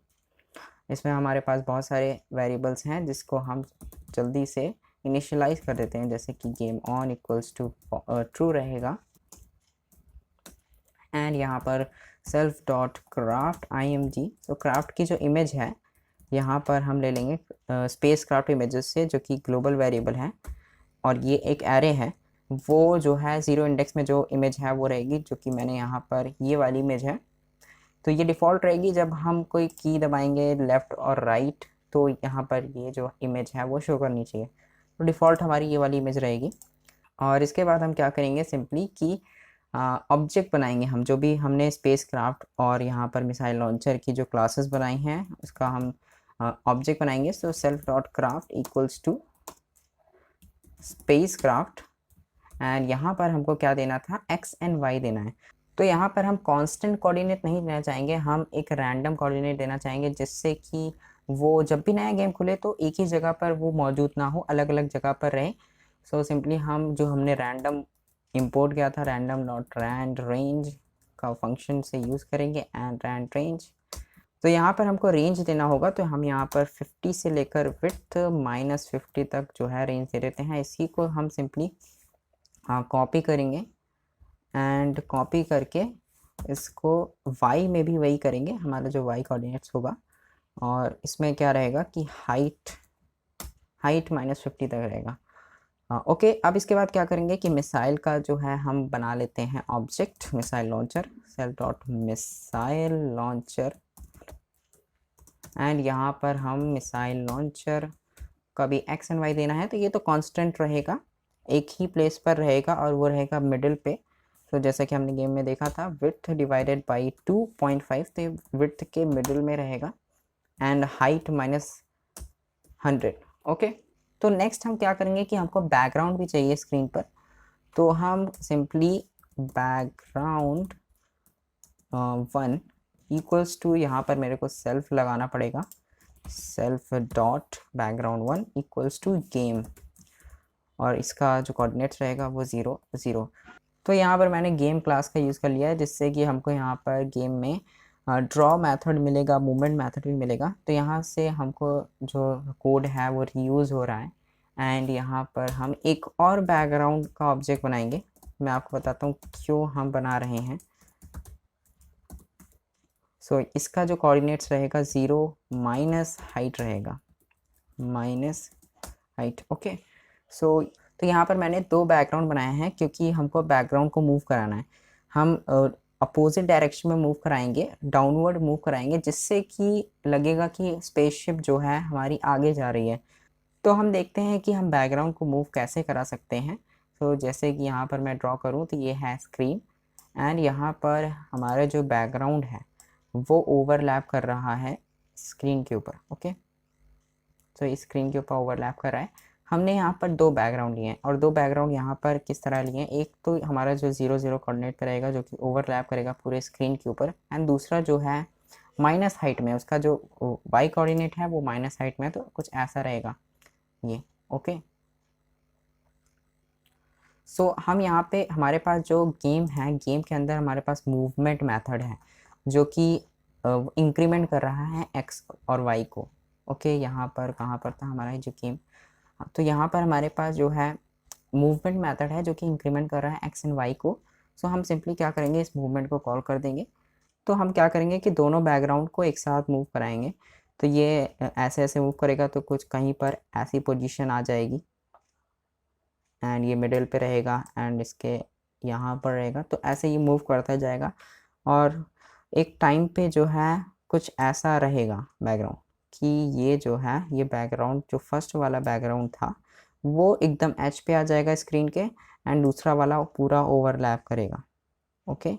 इसमें हमारे पास बहुत सारे वेरिएबल्स हैं जिसको हम जल्दी से इनिशियलाइज कर देते हैं, जैसे कि game on equals to true रहेगा। एंड यहाँ पर सेल्फ डॉट क्राफ्ट IMG, तो क्राफ्ट की जो इमेज है यहाँ पर हम ले लेंगे स्पेस क्राफ्ट इमेजेस से, जो कि ग्लोबल वेरिएबल है और ये एक एरे है। वो जो है ज़ीरो इंडेक्स में जो इमेज है वो रहेगी, जो कि मैंने यहाँ पर ये वाली इमेज है। तो ये डिफ़ॉल्ट रहेगी, जब हम कोई की दबाएंगे लेफ़्ट और राइट तो यहाँ पर ये जो इमेज है वो शो करनी चाहिए। तो डिफ़ॉल्ट हमारी ये वाली इमेज रहेगी। और इसके बाद हम क्या करेंगे सिंपली कि ऑब्जेक्ट बनाएंगे हम, जो भी हमने स्पेस क्राफ्ट और यहाँ पर मिसाइल लॉन्चर की जो क्लासेस बनाई हैं उसका हम ऑब्जेक्ट बनाएंगे। So self dot craft equals to space craft, and यहाँ पर हमको क्या देना था, x एंड y देना है। तो यहाँ पर हम कांस्टेंट कोऑर्डिनेट नहीं देना चाहेंगे, हम एक रैंडम कोऑर्डिनेट देना चाहेंगे जिससे कि वो जब भी नया गेम खुले तो एक ही जगह पर वो मौजूद ना हो, अलग अलग जगह पर रहे। सो सिंपली हम जो हमने रैंडम इंपोर्ट किया था, रैंडम डॉट रैंड रेंज का फंक्शन से यूज़ करेंगे एंड रैंड रेंज। तो यहाँ पर हमको रेंज देना होगा, तो हम यहाँ पर 50 से लेकर विड्थ -50 तक जो है रेंज दे देते हैं। इसी को हम सिंपली कॉपी करेंगे एंड कॉपी करके इसको y में भी वही करेंगे, हमारा जो y कोऑर्डिनेट्स होगा। और इसमें क्या रहेगा कि हाइट -50 तक रहेगा। ओके, अब इसके बाद क्या करेंगे कि मिसाइल का जो है हम बना लेते हैं object missile launcher, self dot missile launcher. And यहाँ पर हम मिसाइल लॉन्चर का भी x एंड y देना है, तो ये तो कांस्टेंट रहेगा एक ही प्लेस पर रहेगा और वो रहेगा मिडिल पे। तो जैसा कि हमने गेम में देखा था विड्थ डिवाइडेड बाई 2.5, तो विड्थ के मिडिल में रहेगा एंड हाइट -100। ओके, तो नेक्स्ट हम क्या करेंगे कि हमको बैकग्राउंड भी चाहिए स्क्रीन पर, तो हम सिंपली बैकग्राउंड 1 इक्वल्स टू, यहाँ पर मेरे को सेल्फ लगाना पड़ेगा, self dot background 1 equals to game, और इसका जो कोऑर्डिनेट्स रहेगा वो 0 0। तो यहाँ पर मैंने गेम क्लास का यूज़ कर लिया है, जिससे कि हमको यहाँ पर गेम में ड्रॉ मेथड मिलेगा, मूवमेंट मेथड भी मिलेगा। तो यहाँ से हमको जो कोड है वो रीयूज़ हो रहा है एंड यहाँ पर हम एक और बैकग्राउंड का ऑब्जेक्ट बनाएंगे। मैं आपको बताता हूँ क्यों हम बना रहे हैं। सो इसका जो कोऑर्डिनेट्स रहेगा 0 माइनस हाइट रहेगा, माइनस हाइट। ओके, सो तो यहाँ पर मैंने 2 बैकग्राउंड बनाए हैं क्योंकि हमको बैकग्राउंड को मूव कराना है। हम अपोजिट डायरेक्शन में मूव कराएंगे, डाउनवर्ड मूव कराएंगे, जिससे कि लगेगा कि स्पेसशिप जो है हमारी आगे जा रही है। तो हम देखते हैं कि हम बैकग्राउंड को मूव कैसे करा सकते हैं। तो जैसे कि यहाँ पर मैं ड्रॉ करूँ तो ये है स्क्रीन एंड यहाँ पर हमारा जो बैकग्राउंड है वो ओवरलैप कर रहा है स्क्रीन के ऊपर। ओके, तो स्क्रीन के ऊपर ओवरलैप कर रहा है। हमने यहाँ पर 2 बैकग्राउंड लिए हैं और 2 बैकग्राउंड यहाँ पर किस तरह लिए हैं, एक तो हमारा जो 0 0 कोऑर्डिनेट पे रहेगा जो कि ओवरलैप करेगा पूरे स्क्रीन के ऊपर, एंड दूसरा जो है माइनस हाइट में, उसका जो वाई कोऑर्डिनेट है वो माइनस हाइट में, तो कुछ ऐसा रहेगा ये। ओके, सो हम यहाँ पे हमारे पास जो गेम है, गेम के अंदर हमारे पास मूवमेंट मेथड है जो कि इंक्रीमेंट कर रहा है एक्स और वाई को। ओके, यहाँ पर कहाँ पर था हमारा जो गेम, तो यहाँ पर हमारे पास जो है मूवमेंट मेथड है जो कि इंक्रीमेंट कर रहा है एक्स एंड वाई को। सो हम सिंपली क्या करेंगे, इस मूवमेंट को कॉल कर देंगे। तो हम क्या करेंगे कि दोनों बैकग्राउंड को एक साथ मूव कराएंगे। तो ये ऐसे ऐसे मूव करेगा तो कुछ कहीं पर ऐसी पोजीशन आ जाएगी एंड ये मिडिल पे रहेगा एंड इसके यहाँ पर रहेगा, तो ऐसे ही मूव करता जाएगा और एक टाइम पे जो है कुछ ऐसा रहेगा बैकग्राउंड कि ये जो है ये बैकग्राउंड जो फर्स्ट वाला बैकग्राउंड था वो एकदम एच पे आ जाएगा स्क्रीन के एंड दूसरा वाला पूरा ओवरलैप करेगा। ओके,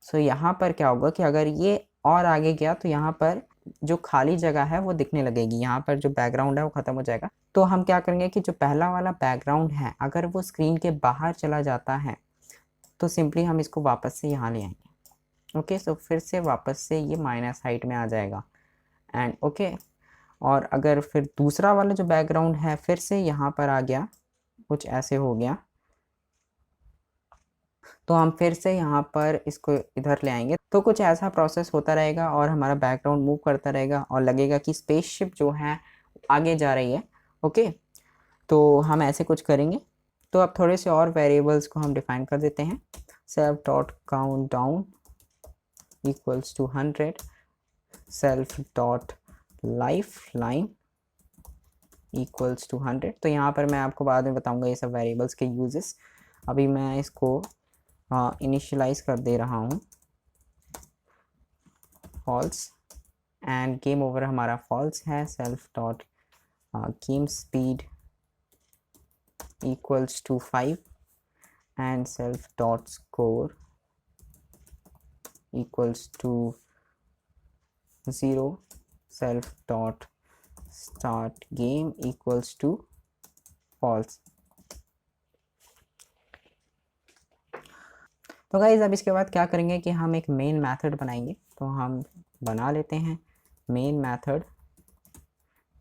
सो यहाँ पर क्या होगा कि अगर ये और आगे गया तो यहाँ पर जो खाली जगह है वो दिखने लगेगी, यहाँ पर जो बैकग्राउंड है वो ख़त्म हो जाएगा। तो हम क्या करेंगे कि जो पहला वाला बैकग्राउंड है अगर वो स्क्रीन के बाहर चला जाता है तो सिंपली हम इसको वापस से यहाँ ले आएंगे। ओके, सो फिर से वापस से ये माइनस हाइट में आ जाएगा एंड ओके, और अगर फिर दूसरा वाला जो बैकग्राउंड है फिर से यहाँ पर आ गया, कुछ ऐसे हो गया, तो हम फिर से यहाँ पर इसको इधर ले आएंगे। तो कुछ ऐसा प्रोसेस होता रहेगा और हमारा बैकग्राउंड मूव करता रहेगा और लगेगा कि स्पेसशिप जो है आगे जा रही है। ओके, तो हम ऐसे कुछ करेंगे। तो अब थोड़े से और वेरिएबल्स को हम डिफाइन कर देते हैं। Self dot count down equals to 100, self dot life line equals to 100। तो यहाँ पर मैं आपको बाद में बताऊँगा ये सब वेरिएबल्स के यूजेस। अभी मैं इसको इनिशियलाइज कर दे रहा हूँ फॉल्स एंड गेम ओवर हमारा फॉल्स है। Self dot game speed equals to 5 and self dot score equals to 0, self dot start game equals to false. तो गाइज अब इसके बाद क्या करेंगे कि हम एक मेन मेथड बनाएंगे। तो हम बना लेते हैं मेन मेथड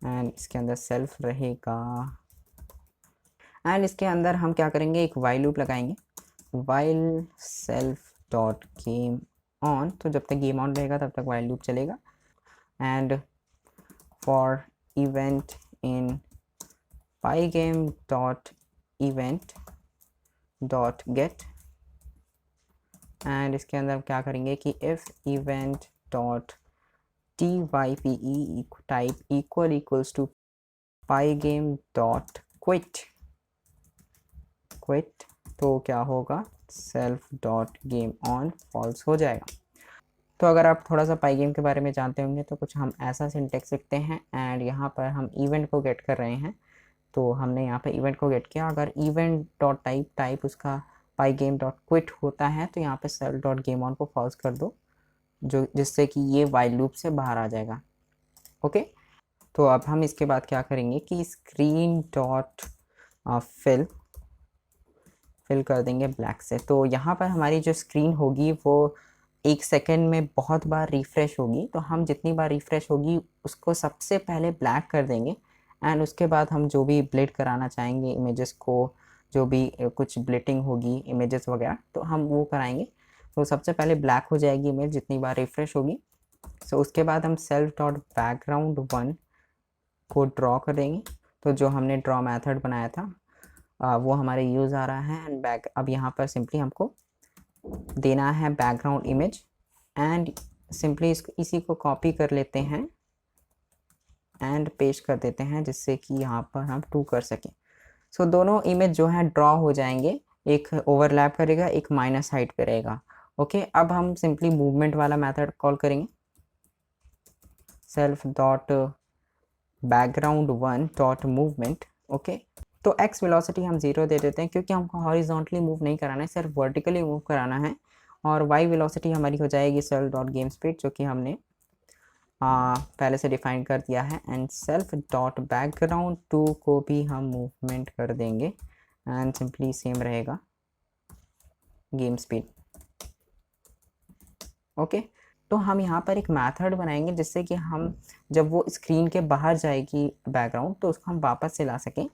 एंड इसके अंदर सेल्फ रहेगा एंड इसके अंदर हम क्या करेंगे, एक वाइल लूप लगाएंगे, while self dot game on. तो जब तक गेम ऑन रहेगा तब तक वाइल लूप चलेगा and for event in pygame dot event dot get and इसके अंदर हम क्या करेंगे कि if event dot type type equals to pygame dot quit quit, तो क्या होगा, self dot game on false हो जाएगा। तो अगर आप थोड़ा सा पाईगेम के बारे में जानते होंगे तो कुछ हम ऐसा सिंटेक्स लिखते हैं एंड यहाँ पर हम इवेंट को गेट कर रहे हैं। तो हमने यहाँ पे इवेंट को गेट किया। अगर इवेंट डॉट टाइप उसका पाईगेम डॉट क्विट होता है तो यहाँ पे सेल्फ डॉट गेम ऑन को फॉल्स कर दो, जो जिससे कि ये वाइल लूप से बाहर आ जाएगा। ओके, तो अब हम इसके बाद क्या करेंगे कि स्क्रीन डॉट फिल कर देंगे ब्लैक से। तो यहाँ पर हमारी जो स्क्रीन होगी वो 1 सेकेंड में बहुत बार रिफ़्रेश होगी, तो हम जितनी बार रिफ़्रेश होगी उसको सबसे पहले ब्लैक कर देंगे एंड उसके बाद हम जो भी ब्लिट कराना चाहेंगे इमेजेस को, जो भी कुछ ब्लिटिंग होगी इमेजेस वगैरह, तो हम वो कराएंगे। तो सबसे पहले ब्लैक हो जाएगी इमेज जितनी बार रिफ़्रेश होगी। सो उसके बाद हम सेल्फ डॉट बैकग्राउंड 1 को ड्रॉ कर देंगे। तो जो हमने ड्रॉ मेथड बनाया था वो हमारे यूज़ आ रहा है एंड बैक। अब यहाँ पर सिंपली हमको देना है बैकग्राउंड इमेज एंड सिंपली इसी को कॉपी कर लेते हैं एंड पेस्ट कर देते हैं, जिससे कि यहाँ पर हम 2 कर सकें। सो दोनों इमेज जो है ड्रॉ हो जाएंगे, एक ओवरलैप करेगा, एक माइनस हाइट पे रहेगा। ओके, अब हम सिंपली मूवमेंट वाला मेथड कॉल करेंगे, self dot background 1 dot movement. Okay, तो एक्स वेलोसिटी हम 0 दे देते हैं क्योंकि हमको हॉरिजॉन्टली मूव नहीं कराना है, सिर्फ वर्टिकली मूव कराना है। और वाई वेलोसिटी हमारी हो जाएगी सेल्फ डॉट गेम स्पीड, जो कि हमने पहले से डिफाइन कर दिया है। एंड सेल्फ डॉट बैकग्राउंड 2 को भी हम मूवमेंट कर देंगे एंड सिंपली सेम रहेगा गेम स्पीड। ओके, तो हम यहाँ पर एक मेथड बनाएंगे जिससे कि हम जब वो स्क्रीन के बाहर जाएगी बैकग्राउंड तो उसको हम वापस से ला सकें।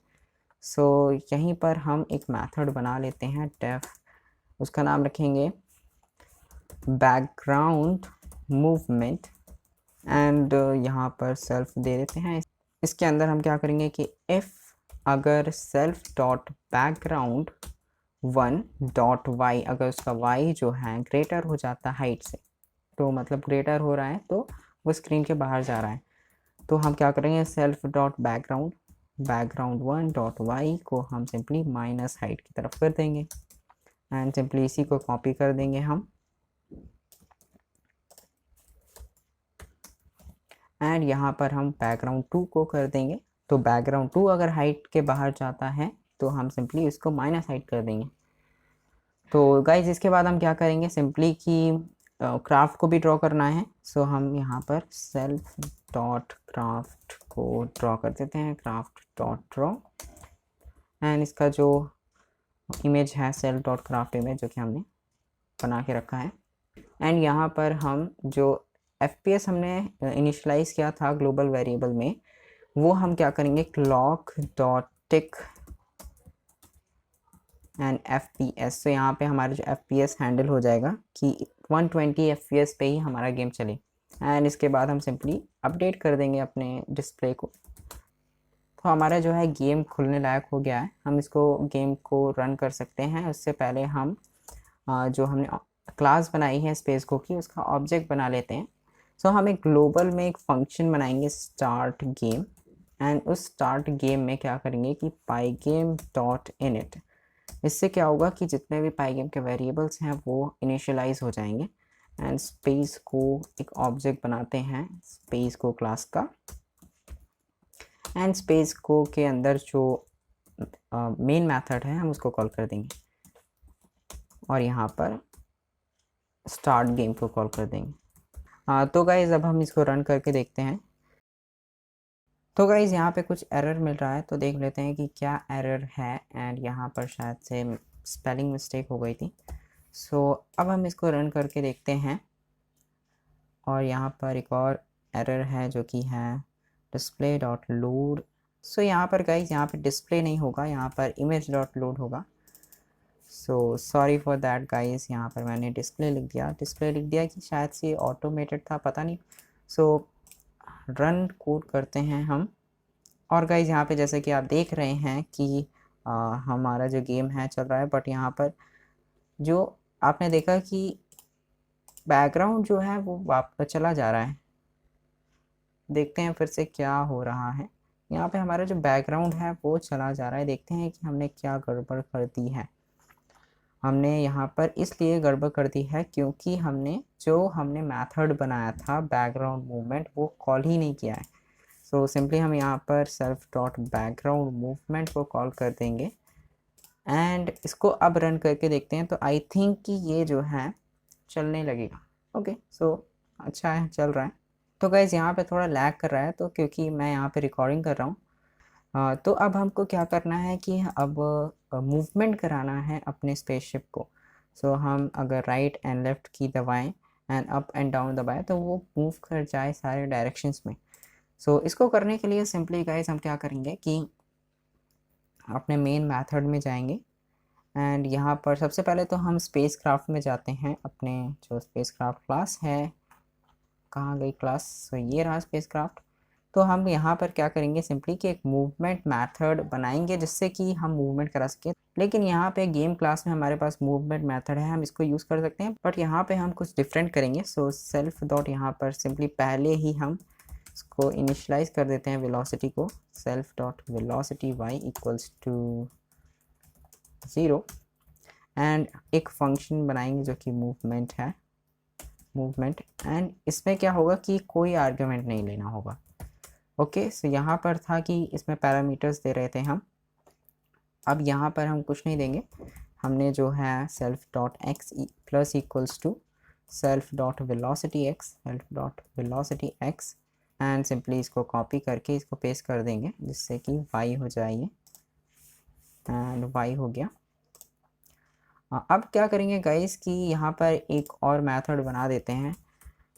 सो यहीं पर हम एक मेथड बना लेते हैं डेफ, उसका नाम रखेंगे बैकग्राउंड मूवमेंट एंड यहाँ पर सेल्फ दे देते हैं। इसके अंदर हम क्या करेंगे कि इफ़ अगर self dot background 1 dot Y, अगर उसका वाई जो है ग्रेटर हो जाता है हाइट से, तो मतलब ग्रेटर हो रहा है तो वो स्क्रीन के बाहर जा रहा है, तो हम क्या करेंगे self dot background 1 dot Y को हम सिंपली माइनस हाइट की तरफ कर देंगे एंड सिंपली इसी को कॉपी कर देंगे हम एंड यहाँ पर हम बैकग्राउंड 2 को कर देंगे। तो बैकग्राउंड 2 अगर हाइट के बाहर जाता है तो हम सिंपली इसको माइनस हाइट कर देंगे। तो गाइज इसके बाद हम क्या करेंगे सिंपली कि क्राफ्ट को भी ड्रॉ करना है। सो हम यहाँ पर सेल्फ डॉट क्राफ्ट को ड्रॉ कर देते हैं, क्राफ्ट डॉट ड्रॉ एंड इसका जो इमेज है सेल्फ डॉट क्राफ्ट इमेज जो कि हमने बना के रखा है। एंड यहाँ पर हम जो FPS हमने इनिशलाइज किया था ग्लोबल वेरिएबल में, वो हम क्या करेंगे clock dot tick and FPS। तो यहाँ पे हमारा जो FPS हैंडल हो जाएगा कि 120 FPS पे ही हमारा गेम चले एंड इसके बाद हम सिंपली अपडेट कर देंगे अपने डिस्प्ले को। तो हमारा जो है गेम खुलने लायक हो गया है, हम इसको गेम को रन कर सकते हैं। उससे पहले हम जो हमने क्लास बनाई है स्पेस को की, उसका ऑब्जेक्ट बना लेते हैं। सो हम एक ग्लोबल में एक फंक्शन बनाएंगे स्टार्ट गेम एंड उस स्टार्ट गेम में क्या करेंगे कि पाईगेम डॉट इनिट। इससे क्या होगा कि जितने भी पाईगेम के वेरिएबल्स हैं वो इनिशियलाइज हो जाएंगे एंड स्पेस को एक ऑब्जेक्ट बनाते हैं स्पेस को क्लास का एंड स्पेस को के अंदर जो मेन मेथड है हम उसको कॉल कर देंगे और यहाँ पर स्टार्ट गेम को कॉल कर देंगे। तो गाइज़ अब हम इसको रन करके देखते हैं। तो गाइज़ यहाँ पे कुछ एरर मिल रहा है, तो देख लेते हैं कि क्या एरर है एंड यहाँ पर शायद से स्पेलिंग मिस्टेक हो गई थी। सो अब हम इसको रन करके देखते हैं और यहाँ पर एक और एरर है जो कि है डिस्प्ले डॉट लोड। सो यहाँ पर गाइज़ यहाँ पे डिस्प्ले नहीं होगा, यहाँ पर इमेज डॉट लोड होगा। So sorry for that guys, यहाँ पर मैंने डिस्प्ले लिख दिया कि शायद से ऑटोमेटेड था, पता नहीं। सो रन कोड करते हैं हम और गाइस यहाँ पे जैसे कि आप देख रहे हैं कि हमारा जो गेम है चल रहा है, बट यहाँ पर जो आपने देखा कि बैकग्राउंड जो है वो वापस चला जा रहा है। देखते हैं फिर से क्या हो रहा है। यहाँ पे हमारा जो बैकग्राउंड है वो चला जा रहा है। देखते हैं कि हमने क्या गड़बड़ कर दी है। हमने यहाँ पर इसलिए गड़बड़ कर दी है क्योंकि हमने जो मेथड बनाया था बैकग्राउंड मूवमेंट वो कॉल ही नहीं किया है। सो सिंपली हम यहाँ पर सेल्फ डॉट बैकग्राउंड मूवमेंट को कॉल कर देंगे एंड इसको अब रन करके देखते हैं। तो आई थिंक कि ये जो है चलने लगेगा। ओके, सो अच्छा है, चल रहा है। तो गाइज़ यहाँ पे थोड़ा लैग कर रहा है, तो क्योंकि मैं यहाँ पे रिकॉर्डिंग कर रहा हूँ। तो अब हमको क्या करना है कि अब मूवमेंट कराना है अपने स्पेसशिप को। सो हम अगर राइट एंड लेफ़्ट की दबाएं एंड अप एंड डाउन दबाएं तो वो मूव कर जाए सारे डायरेक्शंस में। सो इसको करने के लिए सिंपली गाइस हम क्या करेंगे कि अपने मेन मेथड में जाएंगे एंड यहाँ पर सबसे पहले तो हम स्पेस क्राफ्ट में जाते हैं। अपने जो स्पेस क्राफ्ट क्लास है, कहाँ गई क्लास, सो ये रहा स्पेस क्राफ्ट। तो हम यहाँ पर क्या करेंगे सिंपली कि एक मूवमेंट मेथड बनाएंगे जिससे कि हम मूवमेंट करा सकें। लेकिन यहाँ पे गेम क्लास में हमारे पास मूवमेंट मेथड है, हम इसको यूज़ कर सकते हैं, बट यहाँ पे हम कुछ डिफरेंट करेंगे। सो सेल्फ डॉट यहाँ पर सिंपली पहले ही हम इसको इनिशलाइज कर देते हैं वेलोसिटी को। Self dot velocity y equals to 0 and एक फंक्शन बनाएंगे जो कि मूवमेंट है, मूवमेंट। एंड इसमें क्या होगा कि कोई आर्ग्यूमेंट नहीं लेना होगा। ओके, सो यहाँ पर था कि इसमें पैरामीटर्स दे रहे थे हम, अब यहाँ पर हम कुछ नहीं देंगे। हमने जो है self dot X plus equals to self dot velocity X, self dot velocity x and simply इसको कॉपी करके इसको पेस्ट कर देंगे जिससे कि y हो जाए एंड y हो गया। अब क्या करेंगे गाइस कि यहाँ पर एक और मेथड बना देते हैं,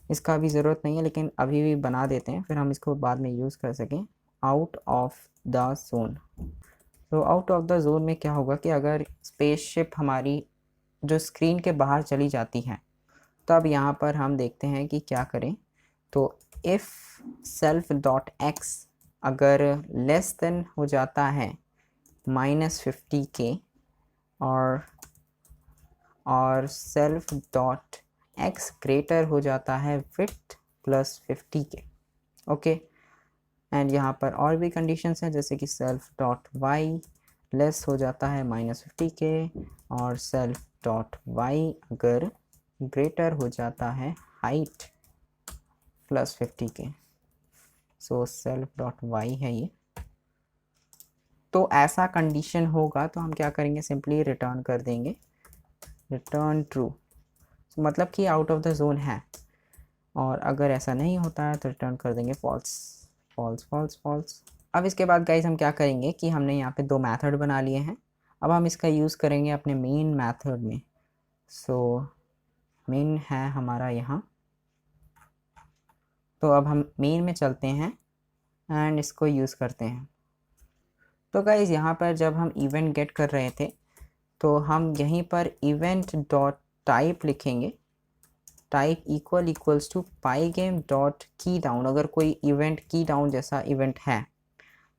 इसका भी ज़रूरत नहीं है लेकिन अभी भी बना देते हैं, फिर हम इसको बाद में यूज़ कर सकें। Out of the zone. तो आउट ऑफ द जोन में क्या होगा कि अगर स्पेसशिप हमारी जो स्क्रीन के बाहर चली जाती है तब यहाँ पर हम देखते हैं कि क्या करें। तो इफ़ सेल्फ डॉट एक्स अगर लेस देन हो जाता है -50 के और सेल्फ डॉट एक्स ग्रेटर हो जाता है विड्थ प्लस 50 के। ओके, एंड यहाँ पर और भी कंडीशंस हैं जैसे कि सेल्फ डॉट वाई लेस हो जाता है -50 के और सेल्फ डॉट वाई अगर ग्रेटर हो जाता है हाइट प्लस 50 के। सो सेल्फ डॉट वाई है ये। तो ऐसा कंडीशन होगा तो हम क्या करेंगे, सिंपली रिटर्न कर देंगे रिटर्न ट्रू। मतलब कि आउट ऑफ द जोन है, और अगर ऐसा नहीं होता है तो रिटर्न कर देंगे फॉल्स फॉल्स फॉल्स फॉल्स। अब इसके बाद गाइज हम क्या करेंगे कि हमने यहाँ पे दो मेथड बना लिए हैं, अब हम इसका यूज़ करेंगे अपने मेन मेथड में। सो मेन है हमारा यहाँ, तो अब हम मेन में चलते हैं एंड इसको यूज़ करते हैं। तो गाइज यहाँ पर जब हम इवेंट गेट कर रहे थे तो हम यहीं पर इवेंट डॉट टाइप लिखेंगे, type equals to pygame dot key down. अगर कोई इवेंट की डाउन जैसा इवेंट है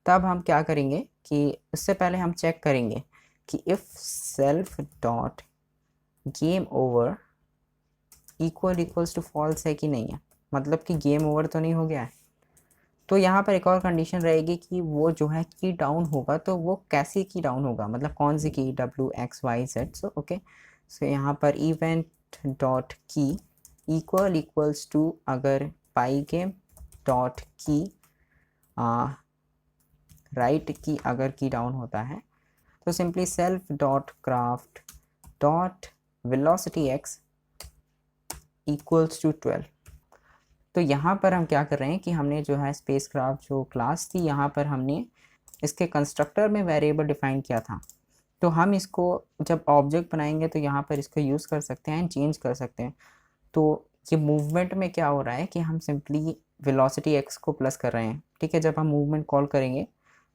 तब हम क्या करेंगे कि उससे पहले हम चेक करेंगे कि if self dot game over equals to false है कि नहीं है, मतलब कि गेम ओवर तो नहीं हो गया है। तो यहाँ पर एक और कंडीशन रहेगी कि वो जो है की डाउन होगा, तो वो कैसी की डाउन होगा, मतलब कौन सी की, WXYZ। सो ओके, सो यहाँ पर event dot key equals to अगर pygame dot key right की अगर की डाउन होता है तो simply self dot craft dot velocity x equals to 12। तो यहाँ पर हम क्या कर रहे हैं कि हमने जो है स्पेस क्राफ्ट जो क्लास थी यहाँ पर हमने इसके कंस्ट्रक्टर में वेरिएबल डिफाइन किया था, तो हम इसको जब ऑब्जेक्ट बनाएंगे तो यहाँ पर इसको यूज़ कर सकते हैं, चेंज कर सकते हैं। तो ये मूवमेंट में क्या हो रहा है कि हम सिंपली वेलोसिटी एक्स को प्लस कर रहे हैं, ठीक है। जब हम मूवमेंट कॉल करेंगे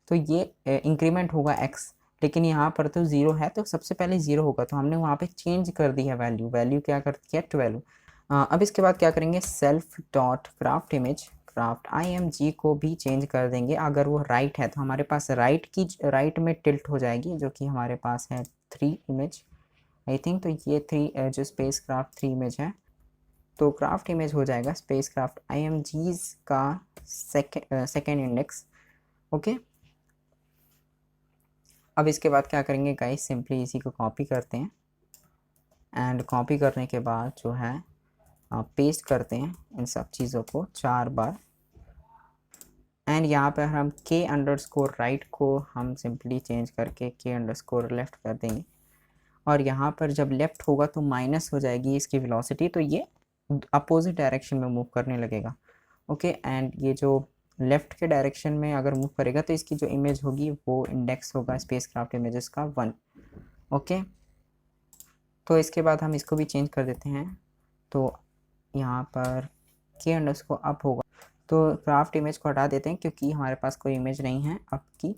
तो ये इंक्रीमेंट होगा एक्स, लेकिन यहाँ पर तो 0 है तो सबसे पहले 0 होगा, तो हमने वहाँ पे चेंज कर दी है वैल्यू क्या कर दी है 12। अब इसके बाद क्या करेंगे, self dot craft image craft IMG को भी चेंज कर देंगे। अगर वो राइट है तो हमारे पास राइट में टिल्ट हो जाएगी, जो कि हमारे पास है 3 इमेज आई थिंक। तो ये 3 जो स्पेस क्राफ्ट 3 इमेज है, तो क्राफ्ट इमेज हो जाएगा स्पेस क्राफ्ट IMGs का सेकेंड इंडेक्स। ओके, अब इसके बाद क्या करेंगे गाइस, सिंपली इसी को कॉपी करते हैं एंड कॉपी करने के बाद जो है पेस्ट करते हैं इन सब चीज़ों को 4 बार एंड यहाँ पर हम k अंडरस्कोर राइट को हम सिंपली चेंज करके k अंडरस्कोर लेफ्ट कर देंगे, और यहाँ पर जब लेफ्ट होगा तो माइनस हो जाएगी इसकी वेलोसिटी, तो ये अपोजिट डायरेक्शन में मूव करने लगेगा। ओके, एंड ये जो लेफ्ट के डायरेक्शन में अगर मूव करेगा तो इसकी जो इमेज होगी वो इंडेक्स होगा स्पेसक्राफ्ट इमेजेस का 1। ओके, तो इसके बाद हम इसको भी चेंज कर देते हैं, तो यहाँ पर k अंडरस्कोर अप होगा, तो क्राफ्ट इमेज को हटा देते हैं क्योंकि हमारे पास कोई इमेज नहीं है अप की।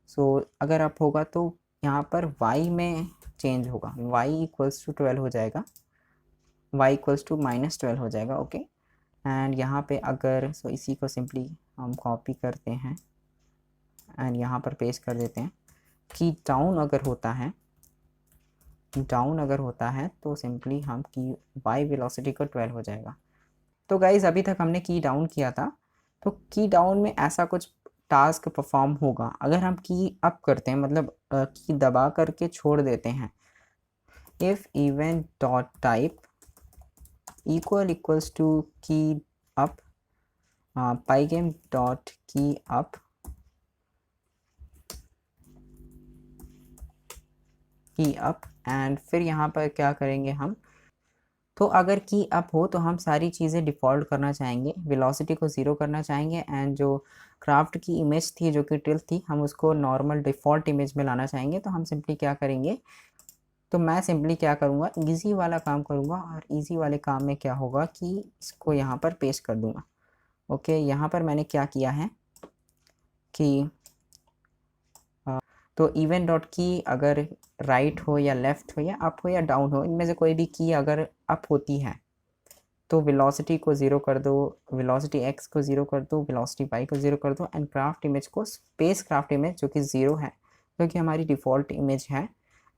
सो अगर अप होगा तो यहाँ पर y में चेंज होगा, y इक्वल्स टू 12 हो जाएगा, y इक्वल्स टू -12 हो जाएगा। ओके, एंड यहाँ पे अगर इसी को सिंपली हम कॉपी करते हैं एंड यहाँ पर पेस्ट कर देते हैं कि डाउन अगर होता है तो सिंपली हम की y वेलोसिटी को 12 हो जाएगा। तो गाइज़ अभी तक हमने की डाउन किया था, तो की डाउन में ऐसा कुछ टास्क परफॉर्म होगा। अगर हम की अप करते हैं, मतलब की दबा करके छोड़ देते हैं, if event dot type equals to key up pygame dot key up and फिर यहाँ पर क्या करेंगे हम, तो अगर की अप हो तो हम सारी चीज़ें डिफ़ॉल्ट करना चाहेंगे, वेलोसिटी को 0 करना चाहेंगे, एंड जो क्राफ्ट की इमेज थी जो कि टिल्ट थी हम उसको नॉर्मल डिफ़ॉल्ट इमेज में लाना चाहेंगे। तो हम सिंपली क्या करेंगे, तो मैं सिंपली क्या करूँगा, ईजी वाला काम करूँगा, और ईजी वाले काम में क्या होगा कि इसको यहाँ पर पेस्ट कर दूँगा। ओके, यहाँ पर मैंने क्या किया है कि तो इवेंट डॉट की अगर राइट हो या लेफ़्ट हो या अप हो या डाउन हो, इनमें से कोई भी की अगर अप होती है तो वेलोसिटी को 0 कर दो, वेलोसिटी x को 0 कर दो, वेलोसिटी y को 0 कर दो, एंड क्राफ्ट इमेज को स्पेस क्राफ्ट इमेज जो कि 0 है क्योंकि हमारी डिफ़ॉल्ट इमेज है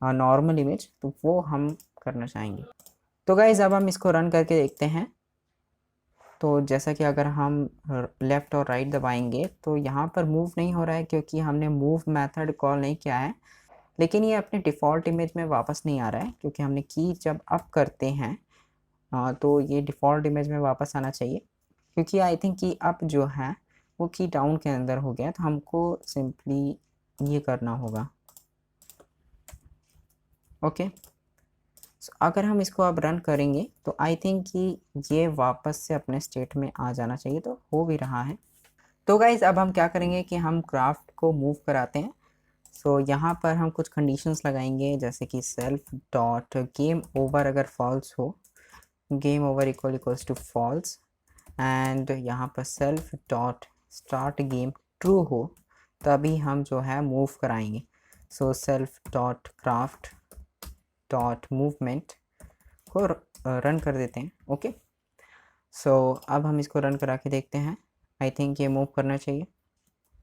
नॉर्मल इमेज, तो वो हम करना चाहेंगे। तो गाइज़ अब हम इसको रन करके देखते हैं। तो जैसा कि अगर हम लेफ़्ट और राइट दबाएंगे तो यहाँ पर मूव नहीं हो रहा है क्योंकि हमने मूव मेथड कॉल नहीं किया है, लेकिन ये अपने डिफ़ॉल्ट इमेज में वापस नहीं आ रहा है क्योंकि हमने की जब अप करते हैं तो ये डिफ़ॉल्ट इमेज में वापस आना चाहिए, क्योंकि आई थिंक की अप जो है वो की डाउन के अंदर हो गया, तो हमको सिंपली ये करना होगा। ओके, अगर हम इसको अब रन करेंगे तो आई थिंक कि ये वापस से अपने स्टेट में आ जाना चाहिए, तो हो भी रहा है। तो गाइज़ अब हम क्या करेंगे कि हम क्राफ्ट को मूव कराते हैं। सो यहाँ पर हम कुछ कंडीशंस लगाएंगे, जैसे कि सेल्फ डॉट गेम ओवर अगर फॉल्स हो, game over equals to false, and यहाँ पर self dot start game true हो तभी हम जो है मूव कराएंगे। So self dot craft dot movement को रन कर देते हैं। ओके, सो अब हम इसको रन करा के देखते हैं। आई थिंक ये मूव करना चाहिए,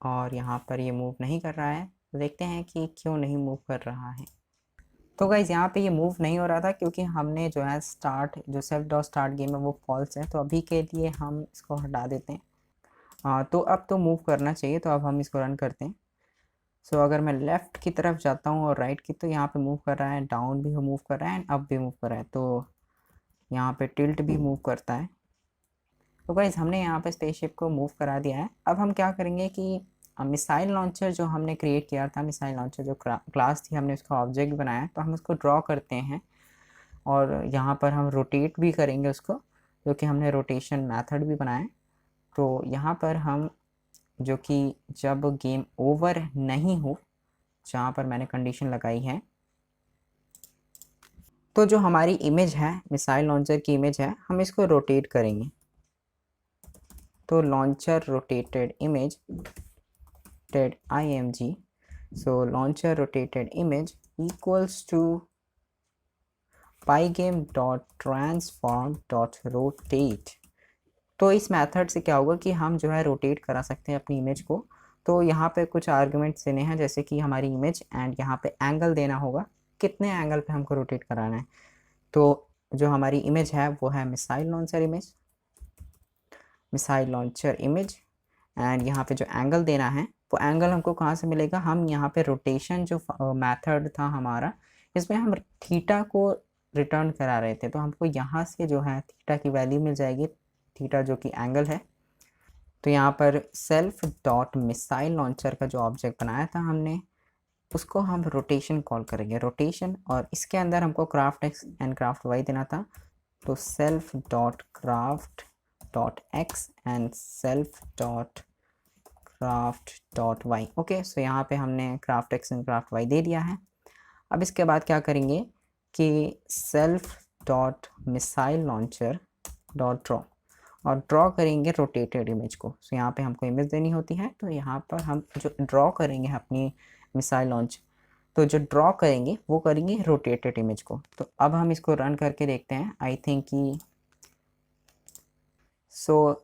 और यहाँ पर ये मूव नहीं कर रहा है, तो देखते हैं कि क्यों नहीं मूव कर रहा है। तो गाइज़ यहाँ पे ये मूव नहीं हो रहा था क्योंकि हमने जो है जो सेल्फ डॉट स्टार्ट गेम है वो फॉल्स है, तो अभी के लिए हम इसको हटा देते हैं। तो अब तो मूव करना चाहिए, तो अब हम इसको रन करते हैं। सो अगर मैं लेफ़्ट की तरफ जाता हूँ और राइट की, तो यहाँ पे मूव कर रहा है, डाउन भी मूव कर रहा है एंड अप भी मूव कर रहा है, तो यहाँ पे टिल्ट भी मूव करता है। तो गाइज़ हमने यहाँ पे स्पेसशिप को मूव करा दिया है। अब हम क्या करेंगे कि मिसाइल लॉन्चर जो हमने क्रिएट किया था, मिसाइल लॉन्चर जो क्लास थी, हमने उसका ऑब्जेक्ट बनाया, तो हम उसको ड्रॉ करते हैं और यहाँ पर हम रोटेट भी करेंगे उसको, जो कि हमने रोटेशन मेथड भी बनाया। तो यहाँ पर हम जो कि जब गेम ओवर नहीं हो, जहाँ पर मैंने कंडीशन लगाई है, तो जो हमारी इमेज है मिसाइल लॉन्चर की इमेज है, हम इसको रोटेट करेंगे। तो launcher rotated image img, so launcher rotated image equals to pygame.transform.rotate। तो इस मेथड से क्या होगा कि हम जो है रोटेट करा सकते हैं अपनी इमेज को। तो यहाँ पे कुछ आर्गुमेंट्स देने हैं, जैसे कि हमारी इमेज एंड यहाँ पे एंगल देना होगा, कितने एंगल पे हमको रोटेट कराना है। तो जो हमारी इमेज है वो है मिसाइल लॉन्चर इमेज, एंड यहाँ पे जो एंगल देना है वो एंगल हमको कहाँ से मिलेगा, हम यहाँ पे रोटेशन जो मेथड था हमारा, इसमें हम थीटा को रिटर्न करा रहे थे, तो हमको यहाँ से जो है थीटा की वैल्यू मिल जाएगी, थीटा जो कि एंगल है। तो यहाँ पर सेल्फ डॉट मिसाइल लॉन्चर का जो ऑब्जेक्ट बनाया था हमने, उसको हम रोटेशन कॉल करेंगे, रोटेशन, और इसके अंदर हमको craft x and craft y देना था। तो self dot craft dot x and self dot craft dot y. Okay, so यहाँ पे हमने craft x and craft y दे दिया है। अब इसके बाद क्या करेंगे कि self dot missile launcher dot draw, और ड्रॉ करेंगे रोटेटेड इमेज को। सो यहाँ पे हमको इमेज देनी होती है, तो यहाँ पर हम जो ड्रॉ करेंगे अपनी मिसाइल लॉन्च, तो जो ड्रॉ करेंगे वो करेंगे रोटेटेड इमेज को। तो अब हम इसको रन करके देखते हैं। आई थिंक कि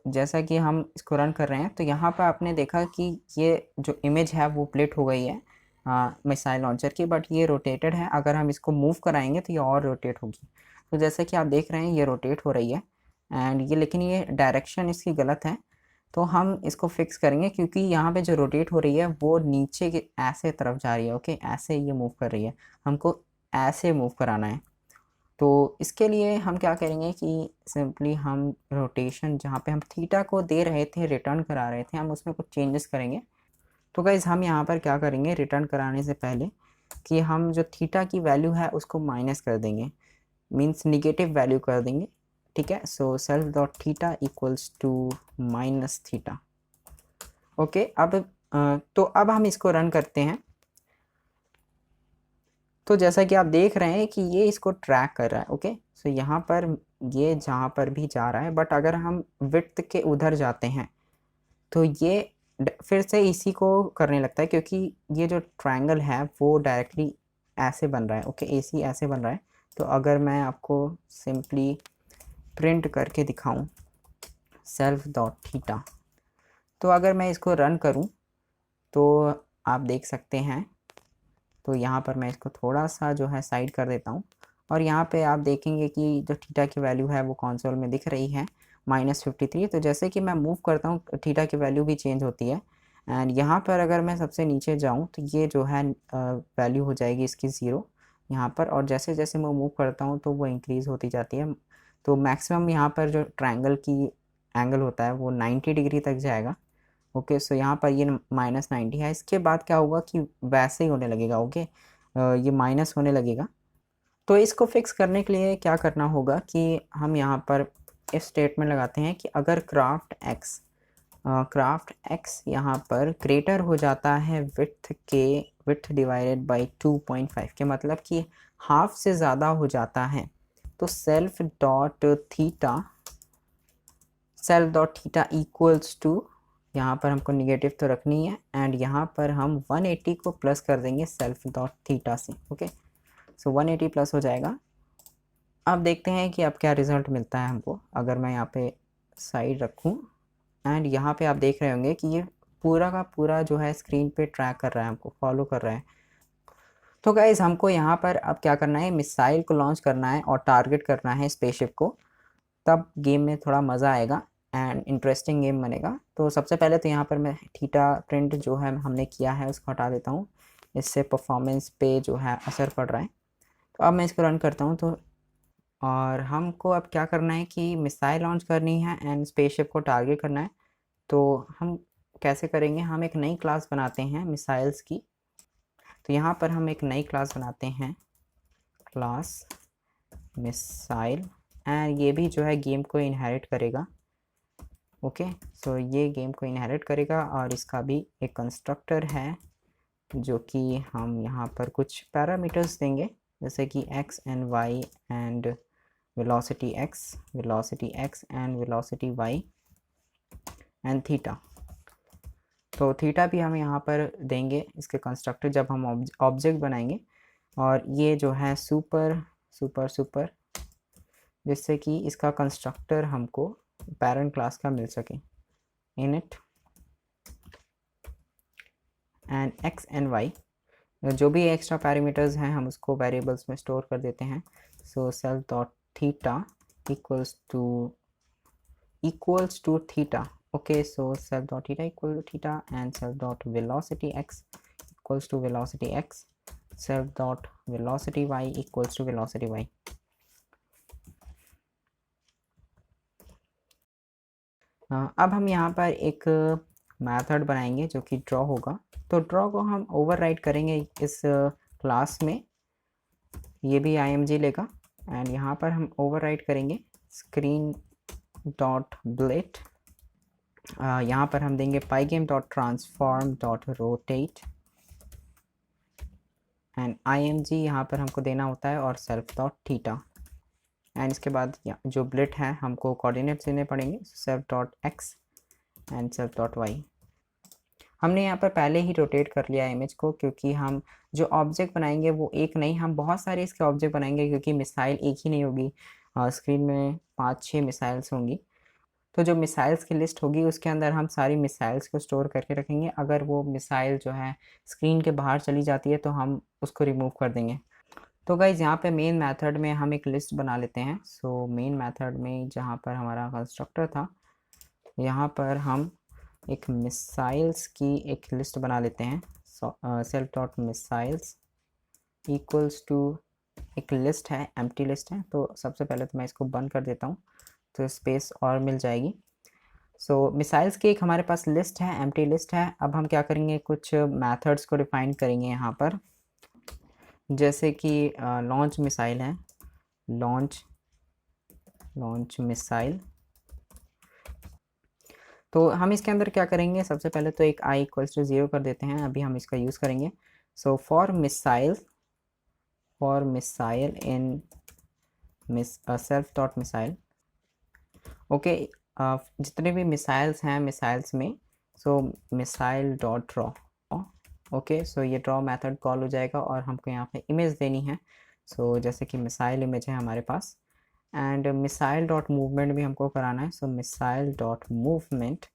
जैसा कि हम इसको रन कर रहे हैं, तो यहाँ पर आपने देखा कि ये जो इमेज है वो प्लेट हो गई है मिसाइल लॉन्चर की, बट ये रोटेटेड है। अगर हम इसको मूव कराएंगे तो ये और रोटेट होगी। तो जैसे कि आप देख रहे हैं ये रोटेट हो रही है एंड ये, लेकिन ये डायरेक्शन इसकी गलत है। तो हम इसको फिक्स करेंगे, क्योंकि यहाँ पे जो रोटेट हो रही है वो नीचे के ऐसे तरफ जा रही है। ओके, ऐसे ये मूव कर रही है, हमको ऐसे मूव कराना है। तो इसके लिए हम क्या करेंगे कि सिंपली हम रोटेशन जहाँ पे हम थीटा को दे रहे थे, रिटर्न करा रहे थे, हम उसमें कुछ चेंजेस करेंगे। तो गाइज़ हम यहाँ पर क्या करेंगे, रिटर्न कराने से पहले कि हम जो थीटा की वैल्यू है उसको माइनस कर देंगे, मीन्स निगेटिव वैल्यू कर देंगे। ठीक है, so self dot theta equals to minus theta. Okay, तो अब हम इसको रन करते हैं। तो जैसा कि आप देख रहे हैं कि ये इसको ट्रैक कर रहा है। ओके, सो यहाँ पर ये जहाँ पर भी जा रहा है, बट अगर हम विड्थ के उधर जाते हैं तो ये फिर से इसी को करने लगता है, क्योंकि ये जो ट्रायंगल है वो डायरेक्टली ऐसे बन रहा है। ओके, एसी ऐसे बन रहा है। तो अगर मैं आपको सिंपली प्रिंट करके दिखाऊं सेल्फ डॉट थीटा, तो अगर मैं इसको रन करूं तो आप देख सकते हैं, तो यहाँ पर मैं इसको थोड़ा सा जो है साइड कर देता हूँ, और यहाँ पे आप देखेंगे कि जो थीटा की वैल्यू है वो कंसोल में दिख रही है -53। तो जैसे कि मैं मूव करता हूँ थीटा की वैल्यू भी चेंज होती है। एंड यहाँ पर अगर मैं सबसे नीचे जाऊँ तो ये जो है वैल्यू हो जाएगी इसकी 0 यहाँ पर, और जैसे जैसे मैं मूव करता हूँ तो वो इंक्रीज़ होती जाती है। तो मैक्सिमम यहाँ पर जो ट्रायंगल की एंगल होता है वो 90 डिग्री तक जाएगा। ओके, सो यहाँ पर ये -90 है। इसके बाद क्या होगा कि वैसे ही होने लगेगा। ओके, ये माइनस होने लगेगा। तो इसको फिक्स करने के लिए क्या करना होगा कि हम यहाँ पर इफ स्टेटमेंट लगाते हैं कि अगर क्राफ्ट एक्स यहाँ पर ग्रेटर हो जाता है विड्थ डिवाइडेड बाई 2.5 के, मतलब कि हाफ से ज़्यादा हो जाता है, तो self dot theta equals to, यहाँ पर हमको निगेटिव तो रखनी है, एंड यहाँ पर हम 180 को प्लस कर देंगे सेल्फ डॉट थीटा से। ओके, सो 180 प्लस हो जाएगा। अब देखते हैं कि अब क्या रिज़ल्ट मिलता है हमको। अगर मैं यहाँ पे साइड रखूँ एंड यहाँ पे आप देख रहे होंगे कि ये पूरा का पूरा जो है स्क्रीन पे ट्रैक कर रहा है, हमको फॉलो कर रहा है। तो गाइज़ हमको यहाँ पर अब क्या करना है, मिसाइल को लॉन्च करना है और टारगेट करना है स्पेसशिप को, तब गेम में थोड़ा मज़ा आएगा एंड इंटरेस्टिंग गेम बनेगा। तो सबसे पहले तो यहाँ पर मैं थीटा प्रिंट जो है हमने किया है उसको हटा देता हूँ, इससे परफॉर्मेंस पे जो है असर पड़ रहा है। तो अब मैं इसको रन करता हूँ। तो और हमको अब क्या करना है कि मिसाइल लॉन्च करनी है एंड स्पेसशिप को टारगेट करना है। तो हम कैसे करेंगे, हम एक नई क्लास बनाते हैं मिसाइल्स की। तो यहाँ पर हम एक नई क्लास बनाते हैं, क्लास मिसाइल, एंड ये भी जो है गेम को इनहेरिट करेगा। ओके, सो ये गेम को इनहेरिट करेगा, और इसका भी एक कंस्ट्रक्टर है जो कि हम यहाँ पर कुछ पैरामीटर्स देंगे, जैसे कि x and y and velocity x and velocity y and theta. तो थीटा भी हम यहाँ पर देंगे इसके कंस्ट्रक्टर जब हम ऑब्जेक्ट बनाएंगे, और ये जो है सुपर, जिससे कि इसका कंस्ट्रक्टर हमको पैरेंट क्लास का मिल सके, init and x and y, जो भी एक्स्ट्रा पैरामीटर्स हैं हम उसको वेरिएबल्स में स्टोर कर देते हैं। So self dot theta equals to theta. Okay, so self dot theta equal to theta and self dot velocity x equals to velocity x, self dot velocity y equals to velocity y। अब हम यहाँ पर एक मेथड बनाएंगे जो कि ड्रॉ होगा। तो ड्रॉ को हम ओवरराइड करेंगे इस क्लास में, ये भी img लेगा, एंड यहाँ पर हम ओवरराइड करेंगे स्क्रीन डॉट ब्लिट। यहाँ पर हम देंगे pygame dot transform dot rotate and img यहाँ पर हमको देना होता है और सेल्फ डॉट थीटा। एंड इसके बाद जो ब्लिट है हमको कोऑर्डिनेट्स देने पड़ेंगे, self dot x and self dot y. हमने यहाँ पर पहले ही रोटेट कर लिया इमेज को, क्योंकि हम जो ऑब्जेक्ट बनाएंगे वो एक नहीं, हम बहुत सारे इसके ऑब्जेक्ट बनाएंगे, क्योंकि मिसाइल एक ही नहीं होगी, स्क्रीन में 5-6 मिसाइल्स होंगी। तो जो मिसाइल्स की लिस्ट होगी उसके अंदर हम सारी मिसाइल्स को स्टोर करके रखेंगे। अगर वो मिसाइल जो है स्क्रीन के बाहर चली जाती है तो हम उसको रिमूव कर देंगे। तो गाइज़ यहाँ पे मेन मेथड में हम एक लिस्ट बना लेते हैं। सो मेन मेथड में जहाँ पर हमारा कंस्ट्रक्टर था, यहाँ पर हम एक मिसाइल्स की एक लिस्ट बना लेते हैं। Self dot missiles equals to एक लिस्ट है, एम्प्टी लिस्ट है। तो सबसे पहले तो मैं इसको बंद कर देता हूँ तो स्पेस और मिल जाएगी। सो मिसाइल्स की एक हमारे पास लिस्ट है, एम्प्टी लिस्ट है। अब हम क्या करेंगे, कुछ मेथड्स को डिफाइन करेंगे यहाँ पर, जैसे कि लॉन्च मिसाइल है, लॉन्च मिसाइल। तो हम इसके अंदर क्या करेंगे, सबसे पहले तो एक i इक्वल्स टू 0 कर देते हैं, अभी हम इसका यूज़ करेंगे। So for missile in self dot missile, okay, जितने भी मिसाइल्स हैं मिसाइल्स में, so missile dot draw, okay. So ये ड्रॉ मेथड कॉल हो जाएगा और हमको यहाँ पे इमेज देनी है। सो जैसे कि मिसाइल इमेज है हमारे पास, एंड मिसाइल डॉट मूवमेंट भी हमको कराना है। सो मिसाइल डॉट मूवमेंट,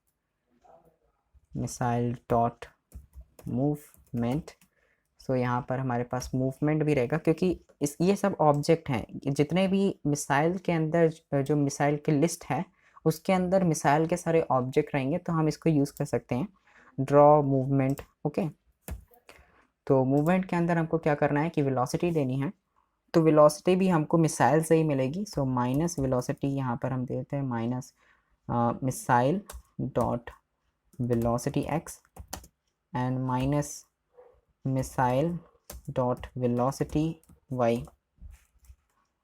सो यहाँ पर हमारे पास मूवमेंट भी रहेगा, क्योंकि ये सब ऑब्जेक्ट हैं। जितने भी मिसाइल के अंदर जो मिसाइल की लिस्ट है उसके अंदर मिसाइल के सारे ऑब्जेक्ट रहेंगे, तो हम इसको यूज़ कर सकते हैं ड्रॉ मूवमेंट, ओके। तो मूवमेंट के अंदर हमको क्या करना है कि वेलोसिटी देनी है। तो वेलोसिटी भी हमको मिसाइल से ही मिलेगी। सो माइनस वेलोसिटी यहाँ पर हम देते हैं minus missile dot velocity x and minus missile dot velocity y.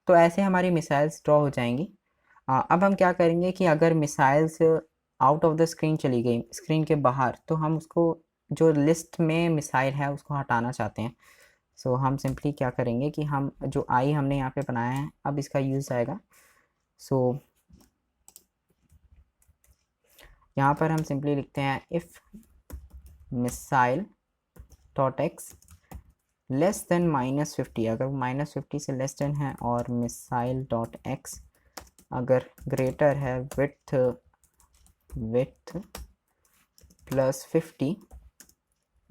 तो ऐसे हमारी मिसाइल्स ड्रॉ हो जाएंगी। अब हम क्या करेंगे कि अगर missiles out of the screen चली गई, स्क्रीन के बाहर, तो हम उसको जो लिस्ट में मिसाइल है उसको हटाना चाहते हैं। सो हम सिंपली क्या करेंगे कि हम जो आई हमने यहाँ पे बनाया है, अब इसका यूज़ आएगा। सो यहाँ पर हम सिंपली लिखते हैं if missile dot x less than -50, अगर -50 से लेस देन है, और मिसाइल डॉट एक्स अगर ग्रेटर है विथ प्लस 50,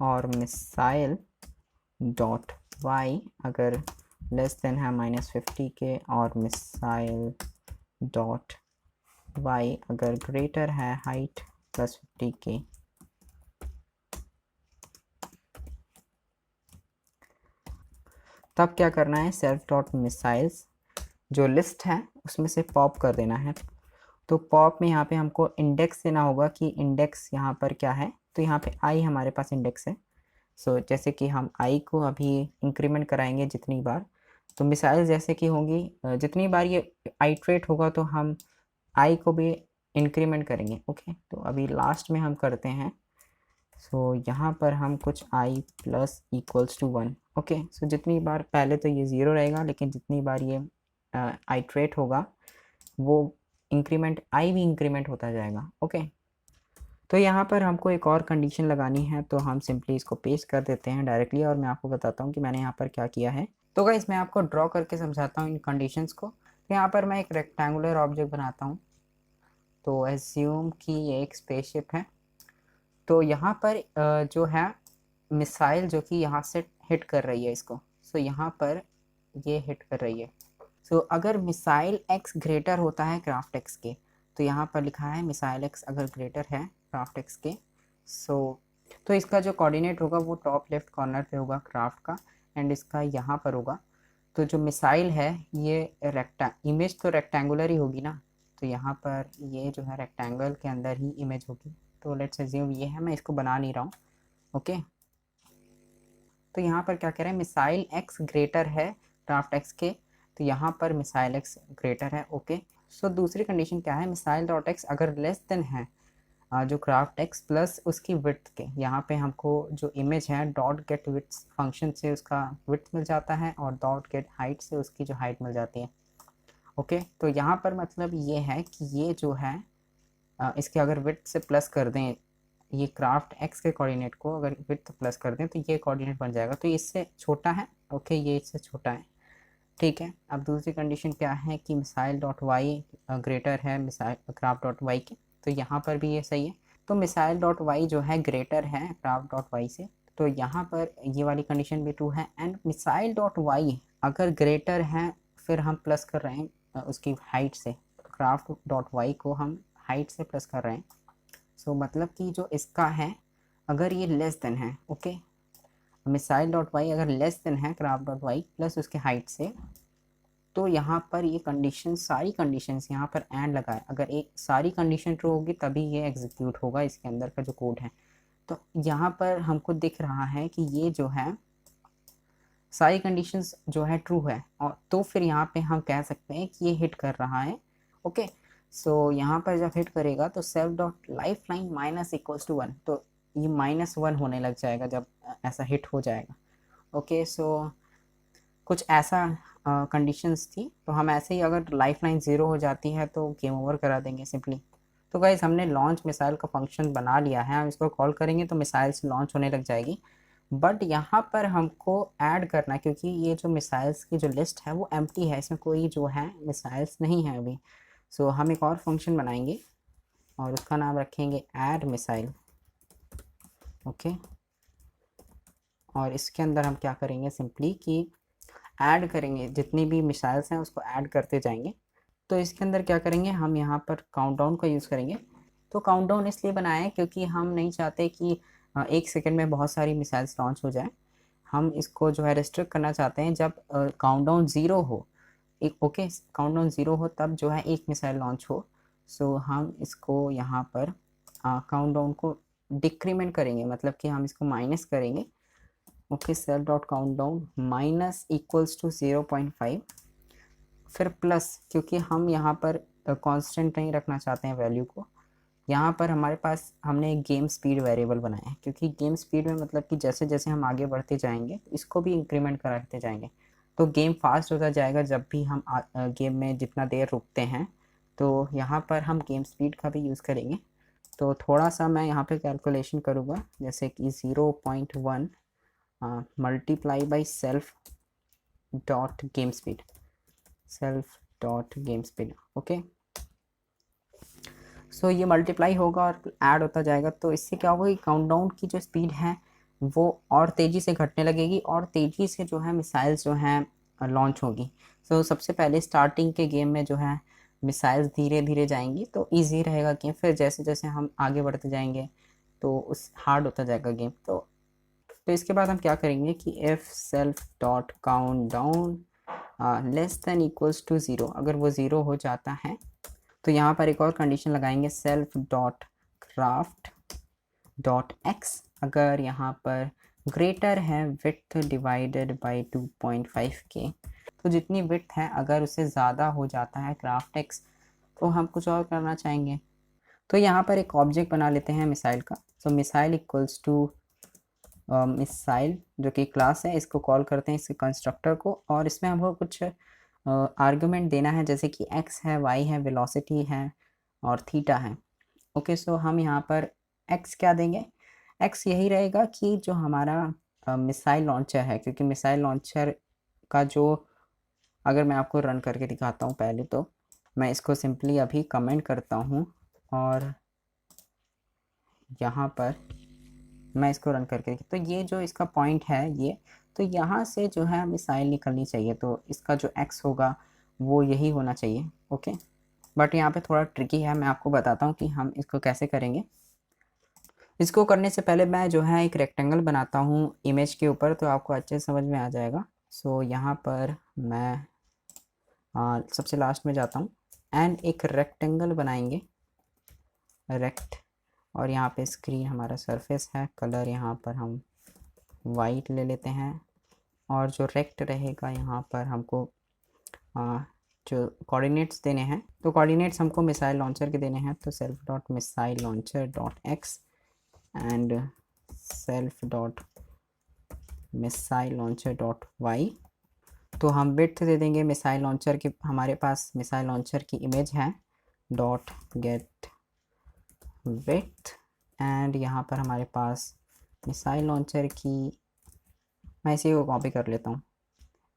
और मिसाइल डॉट वाई अगर लेस देन है -50 के, और मिसाइल डॉट वाई अगर ग्रेटर है हाइट +50 के। तब क्या करना है, सेल्फ डॉट मिसाइल्स जो लिस्ट है उसमें से पॉप कर देना है। तो पॉप में यहाँ पे हमको इंडेक्स देना होगा कि इंडेक्स यहाँ पर क्या है। तो यहाँ पे आई हमारे पास इंडेक्स है। सो जैसे कि हम आई को अभी इंक्रीमेंट कराएंगे जितनी बार, तो मिसाइल जैसे कि होंगी, जितनी बार ये आइट्रेट होगा तो हम आई को भी इंक्रीमेंट करेंगे, ओके। तो अभी लास्ट में हम करते हैं। सो यहाँ पर हम कुछ आई प्लस इक्वल्स टू 1, ओके। सो जितनी बार, पहले तो ये 0 रहेगा, लेकिन जितनी बार ये आइट्रेट होगा वो इंक्रीमेंट आई भी इंक्रीमेंट होता जाएगा, ओके। तो यहाँ पर हमको एक और कंडीशन लगानी है, तो हम सिंपली इसको पेस्ट कर देते हैं डायरेक्टली, और मैं आपको बताता हूँ कि मैंने यहाँ पर क्या किया है। तो गाइस मैं आपको ड्रॉ करके समझाता हूँ इन कंडीशंस को। तो यहाँ पर मैं एक रेक्टेंगुलर ऑब्जेक्ट बनाता हूँ। तो एज्यूम कि ये एक स्पेसशिप है। तो यहाँ पर जो है मिसाइल जो कि यहाँ से हिट कर रही है इसको, सो यहाँ पर ये हिट कर रही है। सो अगर मिसाइल एक्स ग्रेटर होता है क्राफ्ट एक्स के, तो यहाँ पर लिखा है मिसाइल एक्स अगर ग्रेटर है क्राफ्ट एक्स के, सो तो इसका जो कोऑर्डिनेट होगा वो टॉप लेफ्ट कॉर्नर पे होगा क्राफ्ट का, एंड इसका यहाँ पर होगा। तो जो मिसाइल है ये इमेज तो रेक्टेंगुलर ही होगी ना, तो यहाँ पर ये जो है रेक्टेंगल के अंदर ही इमेज होगी। तो लेट्स अज्यूम ये है, मैं इसको बना नहीं रहा हूँ। ओके, तो यहाँ पर क्या कह रहे हैं, मिसाइल एक्स ग्रेटर है क्राफ्ट एक्स के, तो यहाँ पर मिसाइल एक्स ग्रेटर है। ओके, सो दूसरी कंडीशन क्या है, मिसाइल डॉट एक्स अगर लेस देन है जो क्राफ्ट एक्स प्लस उसकी विड्थ के, यहाँ पे हमको जो इमेज है डॉट गेट विड्थ फंक्शन से उसका विड्थ मिल जाता है और डॉट गेट हाइट से उसकी जो हाइट मिल जाती है। ओके, तो यहाँ पर मतलब ये है कि ये जो है इसके अगर विड्थ से प्लस कर दें, ये क्राफ्ट एक्स के कोऑर्डिनेट को अगर विड्थ प्लस कर दें तो ये कोऑर्डिनेट बन जाएगा, तो इससे छोटा है। ओके, ये इससे छोटा है। ठीक है, अब दूसरी कंडीशन क्या है कि मिसाइल डॉट वाई ग्रेटर है मिसाइल क्राफ्ट डॉट वाई के, तो यहाँ पर भी ये सही है। तो मिसाइल डॉट वाई जो है ग्रेटर है क्राफ्ट डॉट वाई से, तो यहाँ पर ये वाली कंडीशन भी ट्रू है। एंड मिसाइल डॉट वाई अगर ग्रेटर है, फिर हम प्लस कर रहे हैं उसकी हाइट से, क्राफ्ट डॉट वाई को हम हाइट से प्लस कर रहे हैं। सो मतलब कि जो इसका है अगर ये लेस देन है, ओके, मिसाइल डॉट वाई अगर लेस देन है क्राफ्ट डॉट वाई प्लस उसके हाइट से, तो यहाँ पर ये कंडीशन सारी कंडीशंस यहाँ पर एंड लगाए, अगर एक सारी कंडीशन ट्रू होगी तभी ये एग्जीक्यूट होगा इसके अंदर का जो कोड है। तो यहाँ पर हमको दिख रहा है कि ये जो है सारी कंडीशंस जो है ट्रू है, और तो फिर यहाँ पे हम कह सकते हैं कि ये हिट कर रहा है। ओके, सो यहाँ पर जब हिट करेगा तो self dot life line minus equals to 1, तो ये -1 होने लग जाएगा जब ऐसा हिट हो जाएगा। ओके, सो कुछ ऐसा कंडीशंस थी, तो हम ऐसे ही अगर लाइफ लाइन 0 हो जाती है तो गेम ओवर करा देंगे सिंपली। तो गाइस हमने लॉन्च मिसाइल का फंक्शन बना लिया है, हम इसको कॉल करेंगे तो मिसाइल्स लॉन्च होने लग जाएगी। बट यहाँ पर हमको ऐड करना, क्योंकि ये जो मिसाइल्स की जो लिस्ट है वो एम्प्टी है, इसमें कोई जो है मिसाइल्स नहीं है अभी। सो हम एक और फंक्शन बनाएंगे और उसका नाम रखेंगे ऐड मिसाइल। ओके, और इसके अंदर हम क्या करेंगे सिंपली कि ऐड करेंगे, जितनी भी मिसाइल्स हैं उसको ऐड करते जाएंगे। तो इसके अंदर क्या करेंगे, हम यहाँ पर काउंटडाउन का यूज़ करेंगे। तो काउंटडाउन इसलिए बनाया है क्योंकि हम नहीं चाहते कि 1 सेकंड में बहुत सारी मिसाइल्स लॉन्च हो जाए। हम इसको जो है रिस्ट्रिक्ट करना चाहते हैं जब काउंटडाउन 0 हो, एक ओके काउंटडाउन 0 हो तब जो है एक मिसाइल लॉन्च हो। सो हम इसको यहाँ पर काउंटडाउन को डिक्रीमेंट करेंगे, मतलब कि हम इसको माइनस करेंगे। Okay, self dot count down minus equals to 0.5, फिर प्लस, क्योंकि हम यहाँ पर कांस्टेंट नहीं रखना चाहते हैं वैल्यू को। यहाँ पर हमारे पास हमने एक गेम स्पीड वेरिएबल बनाया है, क्योंकि गेम स्पीड में मतलब कि जैसे जैसे हम आगे बढ़ते जाएंगे इसको भी इंक्रीमेंट करते जाएंगे, तो गेम फास्ट होता जाएगा जब भी हम गेम में जितना देर रुकते हैं। तो यहाँ पर हम गेम स्पीड का भी यूज़ करेंगे। तो थोड़ा सा मैं यहाँ पे कैलकुलेशन करूँगा, जैसे कि 0.1 multiply by self dot game speed, self dot game speed. Okay, so ये मल्टीप्लाई होगा और ऐड होता जाएगा, तो इससे क्या होगा कि काउंटडाउन की जो स्पीड है वो और तेज़ी से घटने लगेगी और तेज़ी से जो है मिसाइल्स जो हैं लॉन्च होगी। सो सबसे पहले स्टार्टिंग के गेम में जो है मिसाइल्स धीरे धीरे जाएंगी तो ईजी रहेगा गेम, फिर जैसे जैसे हम आगे बढ़ते जाएंगे तो उस हार्ड होता जाएगा गेम। तो इसके बाद हम क्या करेंगे कि if self dot count down less than equals to 0, अगर वो 0 हो जाता है तो यहाँ पर एक और कंडीशन लगाएंगे, self dot craft dot x अगर यहाँ पर ग्रेटर है विड्थ डिवाइडेड बाई 2.5 के, तो जितनी विड्थ है अगर उससे ज़्यादा हो जाता है क्राफ्ट एक्स तो हम कुछ और करना चाहेंगे। तो यहाँ पर एक ऑब्जेक्ट बना लेते हैं मिसाइल का। So missile equals to missile जो कि क्लास है, इसको कॉल करते हैं इसके कंस्ट्रक्टर को, और इसमें हमको कुछ आर्गुमेंट देना है, जैसे कि x है, y है, वेलोसिटी है और थीटा है। ओके, सो हम यहाँ पर x क्या देंगे, x यही रहेगा कि जो हमारा मिसाइल लॉन्चर है, क्योंकि मिसाइल लॉन्चर का जो, अगर मैं आपको रन करके दिखाता हूँ पहले, तो मैं इसको सिंपली अभी कमेंट करता हूँ और यहाँ पर मैं इसको रन करके, तो ये जो इसका पॉइंट है ये, तो यहाँ से जो है मिसाइल निकलनी चाहिए, तो इसका जो x होगा वो यही होना चाहिए। ओके, बट यहाँ पे थोड़ा ट्रिकी है, मैं आपको बताता हूँ कि हम इसको कैसे करेंगे। इसको करने से पहले मैं जो है एक रेक्टेंगल बनाता हूँ इमेज के ऊपर, तो आपको अच्छे से समझ में आ जाएगा। सो यहाँ पर मैं सबसे लास्ट में जाता हूँ एंड एक रेक्टेंगल बनाएंगे, रेक्ट, और यहाँ पे स्क्रीन हमारा सरफेस है, कलर यहाँ पर हम वाइट ले लेते हैं, और जो रेक्ट रहेगा यहाँ पर हमको जो कोऑर्डिनेट्स देने हैं, तो कोऑर्डिनेट्स हमको मिसाइल लॉन्चर के देने हैं, तो self dot missile launcher dot x and self dot missile launcher dot y. तो हम विड्थ दे देंगे मिसाइल लॉन्चर की, हमारे पास मिसाइल लॉन्चर की इमेज है, डॉट गेट विड्थ, एंड यहाँ पर हमारे पास मिसाइल लॉन्चर की, मैं इसी को कॉपी कर लेता हूँ,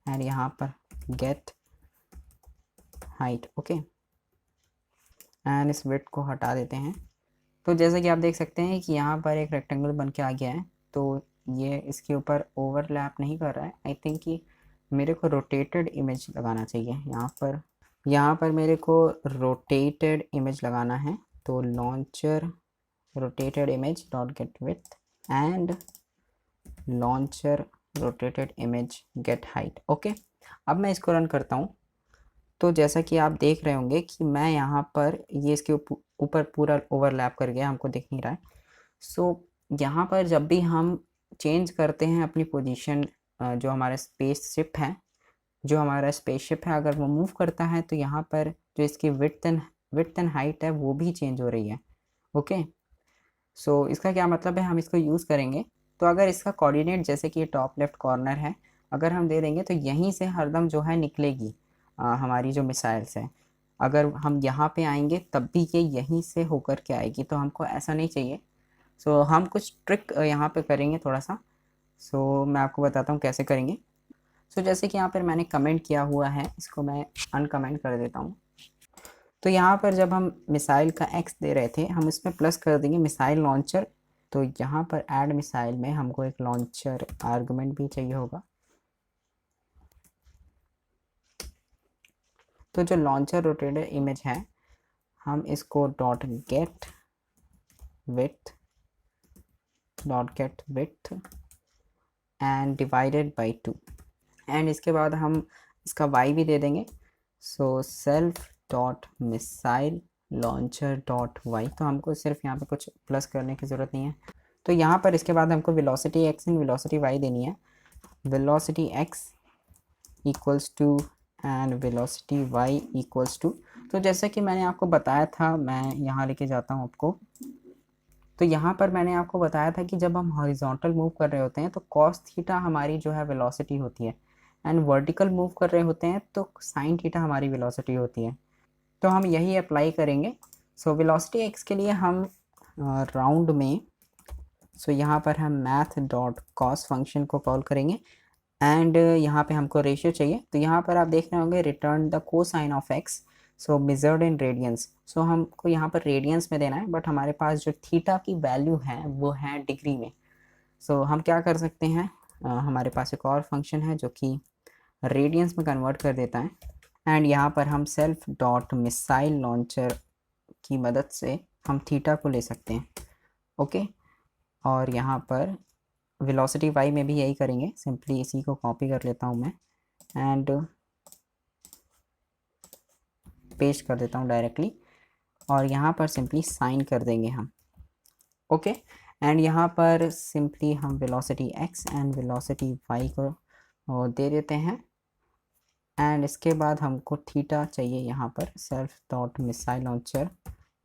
एंड यहाँ पर गेट हाइट। ओके, एंड इस विड्थ को हटा देते हैं। तो जैसे कि आप देख सकते हैं कि यहाँ पर एक रेक्टेंगल बन के आ गया है, तो ये इसके ऊपर ओवरलैप नहीं कर रहा है। आई थिंक कि मेरे को रोटेटेड इमेज लगाना चाहिए यहाँ पर मेरे को रोटेटेड इमेज लगाना है, तो launcher rotated image dot get width and launcher rotated image get height. Okay, अब मैं इसको रन करता हूँ। तो जैसा कि आप देख रहे होंगे कि मैं यहाँ पर ये इसके ऊपर पूरा ओवरलैप कर गया, हमको दिख नहीं रहा है। सो यहाँ पर जब भी हम चेंज करते हैं अपनी पोजीशन, जो हमारा स्पेसशिप है, अगर वो मूव करता है तो यहाँ पर जो इसकी विड्थ एंड हाइट है वो भी चेंज हो रही है। ओके, सो इसका क्या मतलब है, हम इसको यूज़ करेंगे। तो अगर इसका कोऑर्डिनेट जैसे कि ये टॉप लेफ्ट कॉर्नर है, अगर हम दे देंगे तो यहीं से हरदम जो है निकलेगी हमारी जो मिसाइल्स है। अगर हम यहाँ पे आएंगे तब भी ये यहीं से होकर के आएगी, तो हमको ऐसा नहीं चाहिए। सो हम कुछ ट्रिक यहाँ पे करेंगे थोड़ा सा। सो मैं आपको बताता हूँ कैसे करेंगे। सो जैसे कि यहाँ पर मैंने कमेंट किया हुआ है, इसको मैं अनकमेंट कर देता हूँ। तो यहाँ पर जब हम मिसाइल का एक्स दे रहे थे, हम इसमें प्लस कर देंगे मिसाइल लॉन्चर। तो यहाँ पर ऐड मिसाइल में हमको एक लॉन्चर आर्गुमेंट भी चाहिए होगा। तो जो लॉन्चर रोटेटेड इमेज है, हम इसको dot get width and divided by 2, and इसके बाद हम इसका y भी दे देंगे। So self dot missile launcher dot y, तो हमको सिर्फ यहाँ पे कुछ प्लस करने की ज़रूरत नहीं है। तो यहाँ पर इसके बाद हमको velocity x and velocity y देनी है। Velocity x equals to and velocity y equals to, तो जैसे कि मैंने आपको बताया था, मैं यहाँ लेके जाता हूँ आपको। तो यहाँ पर मैंने आपको बताया था कि जब हम हॉरिजॉन्टल मूव कर रहे होते हैं तो कॉस थीटा हमारी जो है वेलोसिटी होती है, एंड वर्टिकल मूव कर रहे होते हैं तो साइन थीटा हमारी वेलोसिटी होती है। तो हम यही अप्लाई करेंगे। सो वेलोसिटी एक्स के लिए हम राउंड में, सो यहाँ पर हम मैथ डॉट कॉस फंक्शन को कॉल करेंगे, एंड यहाँ पे हमको रेशियो चाहिए। तो यहाँ पर आप देख रहे होंगे return the cosine of x, so measured in radians. So हमको यहाँ पर रेडियंस में देना है, बट हमारे पास जो थीटा की वैल्यू है वो है डिग्री में। सो हम क्या कर सकते हैं, हमारे पास एक और फंक्शन है जो कि रेडियंस में कन्वर्ट कर देता है, एंड यहाँ पर हम सेल्फ डॉट मिसाइल लॉन्चर की मदद से हम थीटा को ले सकते हैं। ओके, और यहाँ पर वेलोसिटी y में भी यही करेंगे, सिंपली इसी को कॉपी कर लेता हूँ मैं एंड पेस्ट कर देता हूँ डायरेक्टली, और यहाँ पर सिंपली साइन कर देंगे हम। ओके, एंड यहाँ पर सिंपली हम velocity x and velocity y को दे देते हैं, एंड इसके बाद हमको थीटा चाहिए यहाँ पर, self dot missile launcher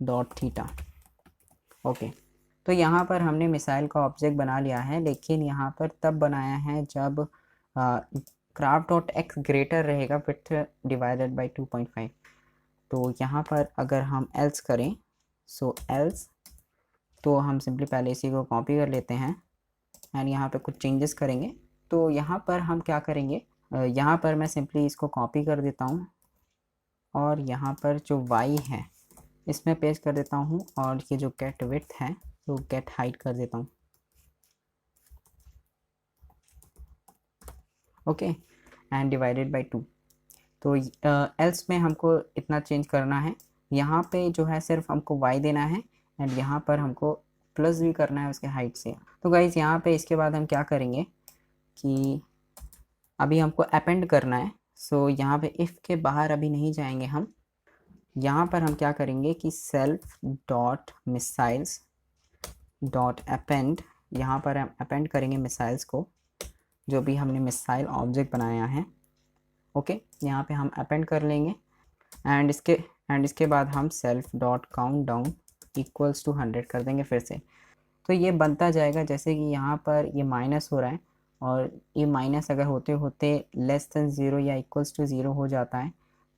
dot theta. Okay, तो यहाँ पर हमने मिसाइल का ऑब्जेक्ट बना लिया है, लेकिन यहाँ पर तब बनाया है जब क्राफ्ट डॉट एक्स ग्रेटर रहेगा विड्थ डिवाइडेड बाई 2.5। तो यहाँ पर अगर हम एल्स करें, सो एल्स, तो हम सिंपली पहले इसी को कॉपी कर लेते हैं एंड यहाँ पे कुछ चेंजेस करेंगे। तो यहाँ पर हम क्या करेंगे, यहाँ पर मैं सिंपली इसको कॉपी कर देता हूँ और यहाँ पर जो y है इसमें पेस्ट कर देता हूँ, और ये जो गेट विड्थ है तो गेट हाइट कर देता हूँ। Okay, and divided by 2। तो एल्स में हमको इतना चेंज करना है, यहाँ पे जो है सिर्फ हमको y देना है, एंड यहाँ पर हमको प्लस भी करना है उसके हाइट से। तो गाइस यहाँ पे इसके बाद हम क्या करेंगे कि अभी हमको अपेंड करना है। सो यहाँ पे इफ़ के बाहर अभी नहीं जाएंगे हम, यहाँ पर हम क्या करेंगे कि self dot missiles dot append, यहाँ पर हम अपेंड करेंगे मिसाइल्स को, जो भी हमने मिसाइल ऑब्जेक्ट बनाया है। ओके, यहाँ पे हम अपेंड कर लेंगे एंड इसके बाद हम self dot count down equals to 100 कर देंगे फिर से। तो ये बनता जाएगा, जैसे कि यहाँ पर ये माइनस हो रहा है और ये माइनस अगर होते होते लेस देन 0 या इक्वल्स टू 0 हो जाता है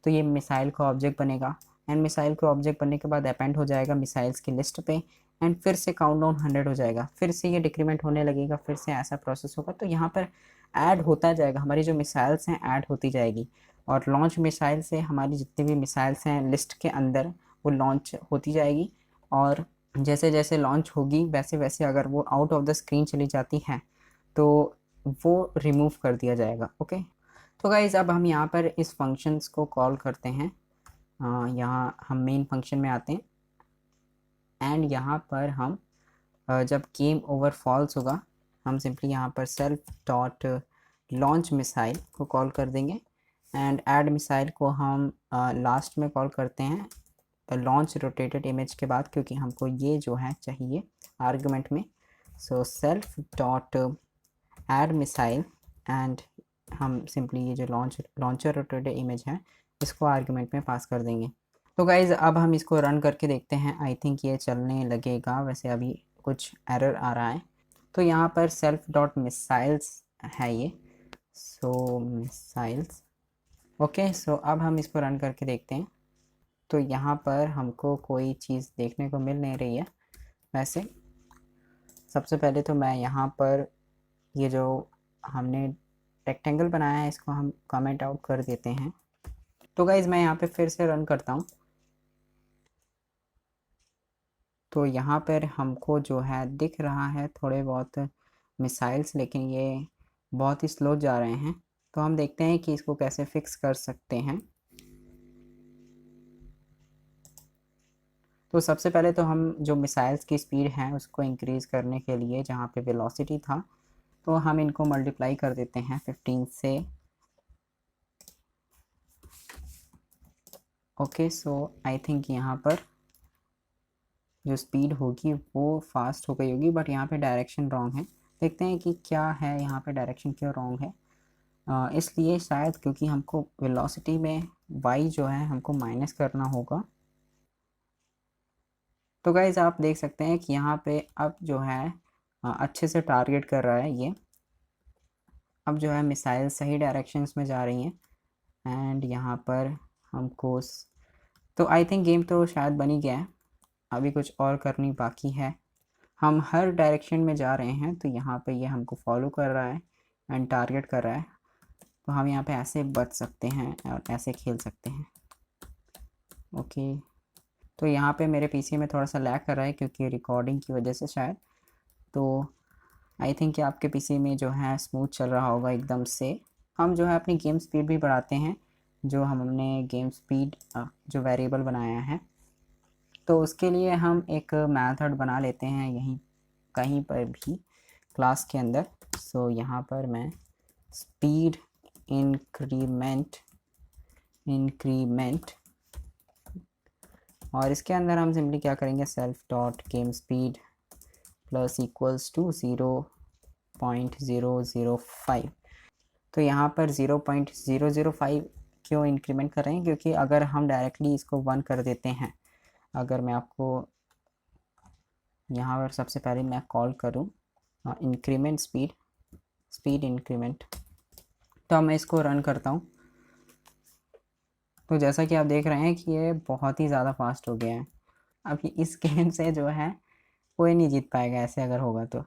तो ये मिसाइल का ऑब्जेक्ट बनेगा एंड मिसाइल का ऑब्जेक्ट बनने के बाद अपेंड हो जाएगा मिसाइल्स की लिस्ट पे एंड फिर से काउंट डाउन 100 हो जाएगा, फिर से ये डिक्रीमेंट होने लगेगा, फिर से ऐसा प्रोसेस होगा। तो यहाँ पर ऐड होता जाएगा, हमारी जो मिसाइल्स हैं ऐड होती जाएगी और लॉन्च मिसाइल से हमारी जितनी भी मिसाइल्स हैं लिस्ट के अंदर वो लॉन्च होती जाएगी और जैसे जैसे लॉन्च होगी वैसे वैसे अगर वो आउट ऑफ द स्क्रीन चली जाती है तो वो रिमूव कर दिया जाएगा। ओके, तो गाइज़ अब हम यहाँ पर इस फंक्शंस को कॉल करते हैं। यहाँ हम मेन फंक्शन में आते हैं एंड यहाँ पर हम जब गेम ओवर फॉल्स होगा हम सिंपली यहाँ पर सेल्फ डॉट लॉन्च मिसाइल को कॉल कर देंगे एंड ऐड मिसाइल को हम लास्ट में कॉल करते हैं लॉन्च रोटेटेड इमेज के बाद, क्योंकि हमको ये जो है चाहिए आर्गुमेंट में। सो self dot add missile and हम सिंपली ये जो लॉन्चर रोटेटेड इमेज है इसको आर्गुमेंट में पास कर देंगे। तो गाइज़ अब हम इसको रन करके देखते हैं, आई थिंक ये चलने लगेगा, वैसे अभी कुछ एरर आ रहा है। तो यहाँ पर सेल्फ डॉट मिसाइल्स है ये, सो मिसाइल्स। ओके, सो अब हम इसको रन करके देखते हैं। तो यहाँ पर हमको कोई चीज़ देखने को मिल नहीं रही है। वैसे सबसे पहले तो मैं यहाँ पर ये जो हमने रेक्टेंगल बनाया है इसको हम कमेंट आउट कर देते हैं। तो गाइज़ मैं यहाँ पे फिर से रन करता हूँ। तो यहाँ पर हमको जो है दिख रहा है थोड़े बहुत मिसाइल्स, लेकिन ये बहुत ही स्लो जा रहे हैं। तो हम देखते हैं कि इसको कैसे फिक्स कर सकते हैं। तो सबसे पहले तो हम जो मिसाइल्स की स्पीड है उसको इंक्रीज़ करने के लिए जहाँ पे वेलोसिटी था तो हम इनको मल्टीप्लाई कर देते हैं 15 से। ओके, सो आई थिंक यहाँ पर जो स्पीड होगी वो फास्ट हो गई होगी, बट यहाँ पे डायरेक्शन रॉन्ग है। देखते हैं कि क्या है यहाँ पे डायरेक्शन क्यों रॉन्ग है। इसलिए शायद क्योंकि हमको वेलोसिटी में y जो है हमको माइनस करना होगा। तो गाइज आप देख सकते हैं कि यहाँ पे अब जो है अच्छे से टारगेट कर रहा है ये। अब जो है मिसाइल सही डायरेक्शंस में जा रही हैं एंड यहाँ पर हमको तो आई थिंक गेम तो शायद बन ही गया है, अभी कुछ और करनी बाकी है। हम हर डायरेक्शन में जा रहे हैं तो यहाँ पे ये हमको फॉलो कर रहा है एंड टारगेट कर रहा है। तो हम यहाँ पे ऐसे बच सकते हैं और ऐसे खेल सकते हैं। ओके, तो यहाँ पे मेरे पीसी में थोड़ा सा लैग कर रहा है क्योंकि रिकॉर्डिंग की वजह से शायद। तो आई थिंक कि आपके पीसी में जो है स्मूथ चल रहा होगा एकदम से। हम जो है अपनी गेम स्पीड भी बढ़ाते हैं, जो हमने गेम स्पीड जो वेरिएबल बनाया है तो उसके लिए हम एक मेथड बना लेते हैं यहीं कहीं पर भी क्लास के अंदर। सो यहाँ पर मैं स्पीड इंक्रीमेंट और इसके अंदर हम सिंपली क्या करेंगे self dot game speed plus equals to 0.005। तो यहाँ पर 0.005 क्यों इंक्रीमेंट कर रहे हैं, क्योंकि अगर हम डायरेक्टली इसको 1 कर देते हैं, अगर मैं आपको यहाँ पर सबसे पहले मैं कॉल करूँ इंक्रीमेंट स्पीड इंक्रीमेंट, तो मैं इसको रन करता हूँ। तो जैसा कि आप देख रहे हैं कि ये बहुत ही ज़्यादा फास्ट हो गया है। अब इस गेम से जो है कोई नहीं जीत पाएगा ऐसे अगर होगा तो।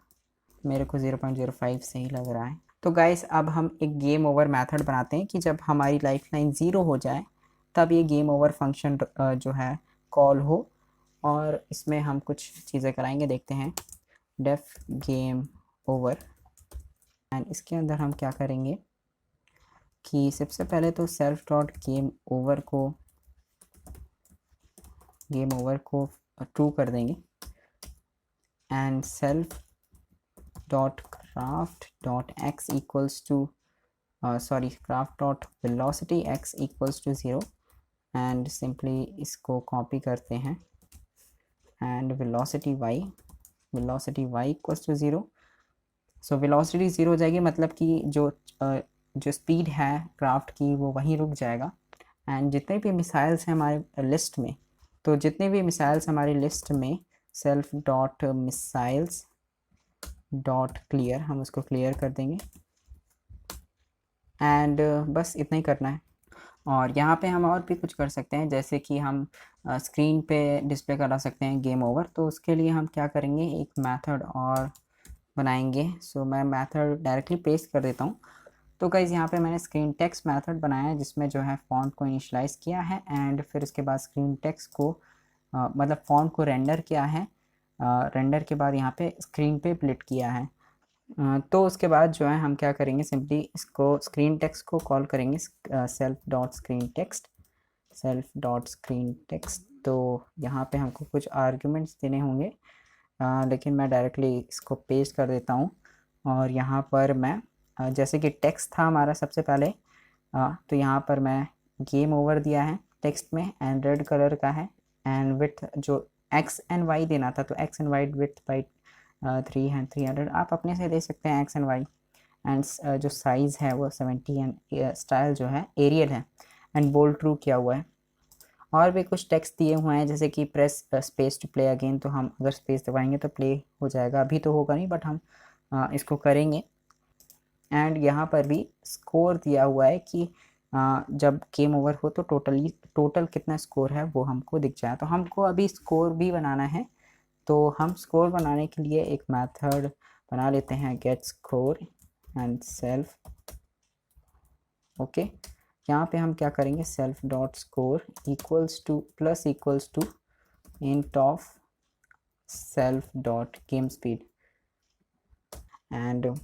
मेरे को 0.05 सही लग रहा है। तो गाइस अब हम एक गेम ओवर मेथड बनाते हैं कि जब हमारी लाइफ लाइन 0 हो जाए तब ये गेम ओवर फंक्शन जो है कॉल हो और इसमें हम कुछ चीज़ें कराएंगे, देखते हैं। डेफ गेम ओवर एंड इसके अंदर हम क्या करेंगे कि सबसे पहले तो सेल्फ डॉट गेम ओवर को ट्रू कर देंगे and self dot craft dot x equals to craft dot velocity x equals to 0 and simply इसको कॉपी करते हैं and velocity y equals to 0। So velocity 0 हो जाएगी, मतलब कि जो स्पीड है क्राफ्ट की वो वहीं रुक जाएगा। एंड जितने भी मिसाइल्स हैं हमारे लिस्ट में, तो जितने भी मिसाइल्स हमारी लिस्ट में self dot missiles dot clear, हम उसको क्लियर कर देंगे। एंड बस इतना ही करना है। और यहाँ पे हम और भी कुछ कर सकते हैं, जैसे कि हम स्क्रीन पे डिस्प्ले करा सकते हैं गेम ओवर। तो उसके लिए हम क्या करेंगे, एक मेथड और बनाएंगे। सो मैं मेथड डायरेक्टली पेस्ट कर देता हूँ। तो गाइज़ यहाँ पे मैंने स्क्रीन टेक्स्ट मेथड बनाया है, जिसमें जो है फ़ॉन्ट को इनिशलाइज़ किया है एंड फिर उसके बाद स्क्रीन टेक्स्ट को मतलब फ़ॉन्ट को रेंडर किया है। रेंडर के बाद यहाँ पे स्क्रीन पे प्लिट किया है। तो उसके बाद जो है हम क्या करेंगे, सिंपली इसको स्क्रीन टेक्स्ट को कॉल करेंगे सेल्फ डॉट स्क्रीन टेक्स्ट। तो यहाँ पे हमको कुछ आर्ग्यूमेंट्स देने होंगे, लेकिन मैं डायरेक्टली इसको पेस्ट कर देता हूँ। और यहाँ पर मैं जैसे कि टेक्स्ट था हमारा सबसे पहले, तो यहाँ पर मैं गेम ओवर दिया है टेक्स्ट में एंड रेड कलर का है। एंड विथ जो एक्स एंड वाई देना था, तो x and y with by 300 आप अपने से दे सकते हैं एक्स एंड वाई। एंड जो साइज़ है वो 70 एंड स्टाइल जो है एरियल है एंड बोल्ड ट्रू किया हुआ है। और भी कुछ टेक्स्ट दिए हुए हैं, जैसे कि press space to play again, तो हम अगर स्पेस दबाएंगे तो प्ले हो जाएगा। अभी तो होगा नहीं, बट हम इसको करेंगे। एंड यहाँ पर भी स्कोर दिया हुआ है कि जब गेम ओवर हो तो टोटल कितना स्कोर है वो हमको दिख जाए। तो हमको अभी स्कोर भी बनाना है, तो हम स्कोर बनाने के लिए एक मेथड बना लेते हैं, get score and self. Okay, यहाँ पे हम क्या करेंगे, self dot score equals to plus equals to int of self dot game speed. And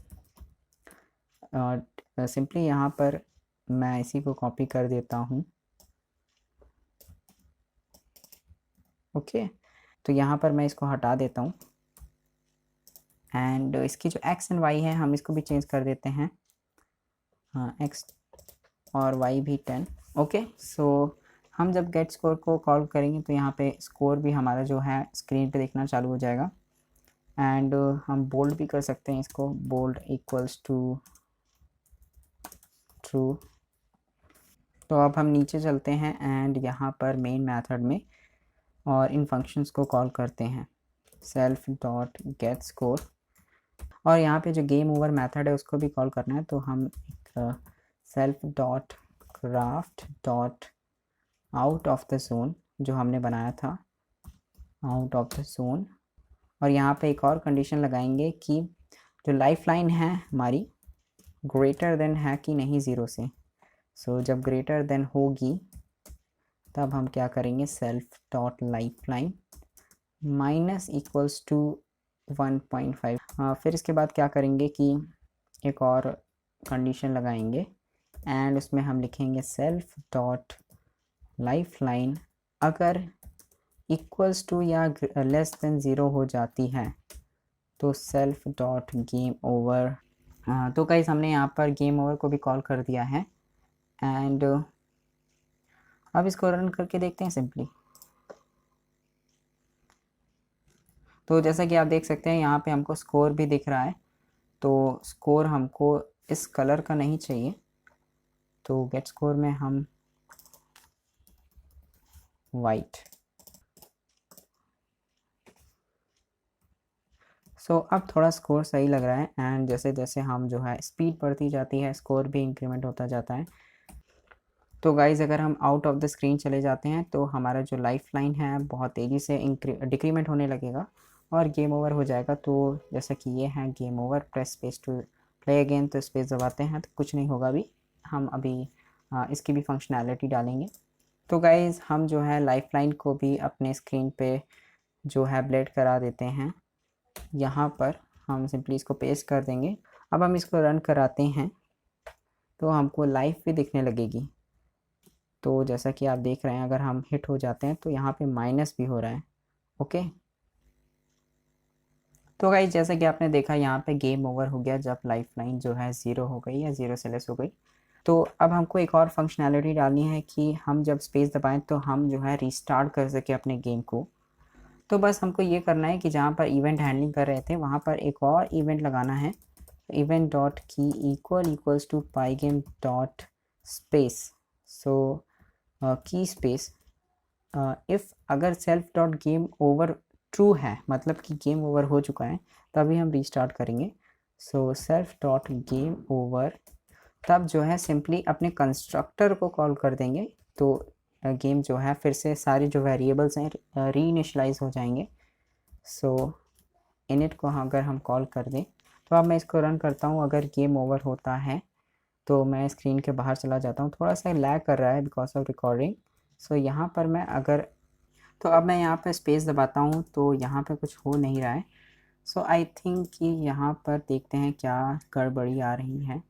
simply यहाँ पर मैं इसी को कॉपी कर देता हूँ। ओके, तो यहाँ पर मैं इसको हटा देता हूँ एंड इसकी जो एक्स एंड वाई है हम इसको भी चेंज कर देते हैं, हाँ एक्स और वाई भी 10। ओके, सो हम जब गेट स्कोर को कॉल करेंगे तो यहाँ पे स्कोर भी हमारा जो है स्क्रीन पे देखना चालू हो जाएगा। एंड हम बोल्ड भी कर सकते हैं इसको, बोल्ड इक्वल्स टू ट्रू। तो अब हम नीचे चलते हैं एंड यहाँ पर मेन मेथड में और इन फंक्शंस को कॉल करते हैं, सेल्फ डॉट गेट स्कोर। और यहाँ पे जो गेम ओवर मेथड है उसको भी कॉल करना है, तो हम एक self dot craft dot out of the zone जो हमने बनाया था, आउट ऑफ द जोन। और यहाँ पे एक और कंडीशन लगाएंगे कि जो लाइफ लाइन है हमारी ग्रेटर देन है कि नहीं 0 से। सो जब ग्रेटर देन होगी तब हम क्या करेंगे, self dot life line minus equals to 1.5। फिर इसके बाद क्या करेंगे कि एक और कंडीशन लगाएंगे एंड उसमें हम लिखेंगे सेल्फ डॉट लाइफ लाइन अगर इक्वल्स टू या लेस देन 0 हो जाती है तो सेल्फ डॉट गेम ओवर। तो गाइस हमने यहाँ पर गेम ओवर को भी कॉल कर दिया है एंड अब इसको रन करके देखते हैं सिंपली। तो जैसा कि आप देख सकते हैं यहाँ पे हमको स्कोर भी दिख रहा है, तो स्कोर हमको इस कलर का नहीं चाहिए, तो गेट स्कोर में हम वाइट। सो अब थोड़ा स्कोर सही लग रहा है एंड जैसे जैसे हम जो है स्पीड बढ़ती जाती है स्कोर भी इंक्रीमेंट होता जाता है। तो गाइज़ अगर हम आउट ऑफ द स्क्रीन चले जाते हैं तो हमारा जो लाइफ लाइन है बहुत तेज़ी से डिक्रीमेंट होने लगेगा और गेम ओवर हो जाएगा। तो जैसा कि ये है game over, press space to play again, तो स्पेस दबाते हैं तो कुछ नहीं होगा। अभी हम इसकी भी फंक्शनैलिटी डालेंगे। तो गाइज़ हम जो है लाइफ लाइन को भी अपने स्क्रीन पे जो है ब्लेड करा देते हैं। यहाँ पर हम सिंपली इसको पेस्ट कर देंगे। अब हम इसको रन कराते हैं तो हमको लाइफ भी दिखने लगेगी। तो जैसा कि आप देख रहे हैं अगर हम हिट हो जाते हैं तो यहाँ पे माइनस भी हो रहा है। ओके, तो गाइस जैसा कि आपने देखा यहाँ पे गेम ओवर हो गया जब लाइफ लाइन जो है 0 हो गई या 0 से लेस हो गई। तो अब हमको एक और फंक्शनैलिटी डालनी है कि हम जब स्पेस दबाएं तो हम जो है रीस्टार्ट कर सके अपने गेम को। तो बस हमको ये करना है कि जहाँ पर इवेंट हैंडलिंग कर रहे थे वहाँ पर एक और इवेंट लगाना है, event dot key equals to पाईगेम dot space. सो की स्पेस इफ़ अगर self dot game over true है, मतलब कि गेम ओवर हो चुका है, तभी हम रीस्टार्ट करेंगे। सो सेल्फ डॉट गेम ओवर, तब जो है सिंपली अपने कंस्ट्रक्टर को कॉल कर देंगे, तो गेम जो है फिर से सारे जो वेरिएबल्स हैं रीइनिशियलाइज हो जाएंगे। सो इनिट को अगर हम कॉल कर दें, तो अब मैं इसको रन करता हूँ। अगर गेम ओवर होता है तो मैं स्क्रीन के बाहर चला जाता हूँ, थोड़ा सा लैग कर रहा है बिकॉज ऑफ रिकॉर्डिंग। सो यहाँ पर मैं अगर, तो अब मैं यहाँ पर स्पेस दबाता हूँ तो यहाँ पर कुछ हो नहीं रहा है। सो आई थिंक कि यहाँ पर देखते हैं क्या गड़बड़ी आ रही है।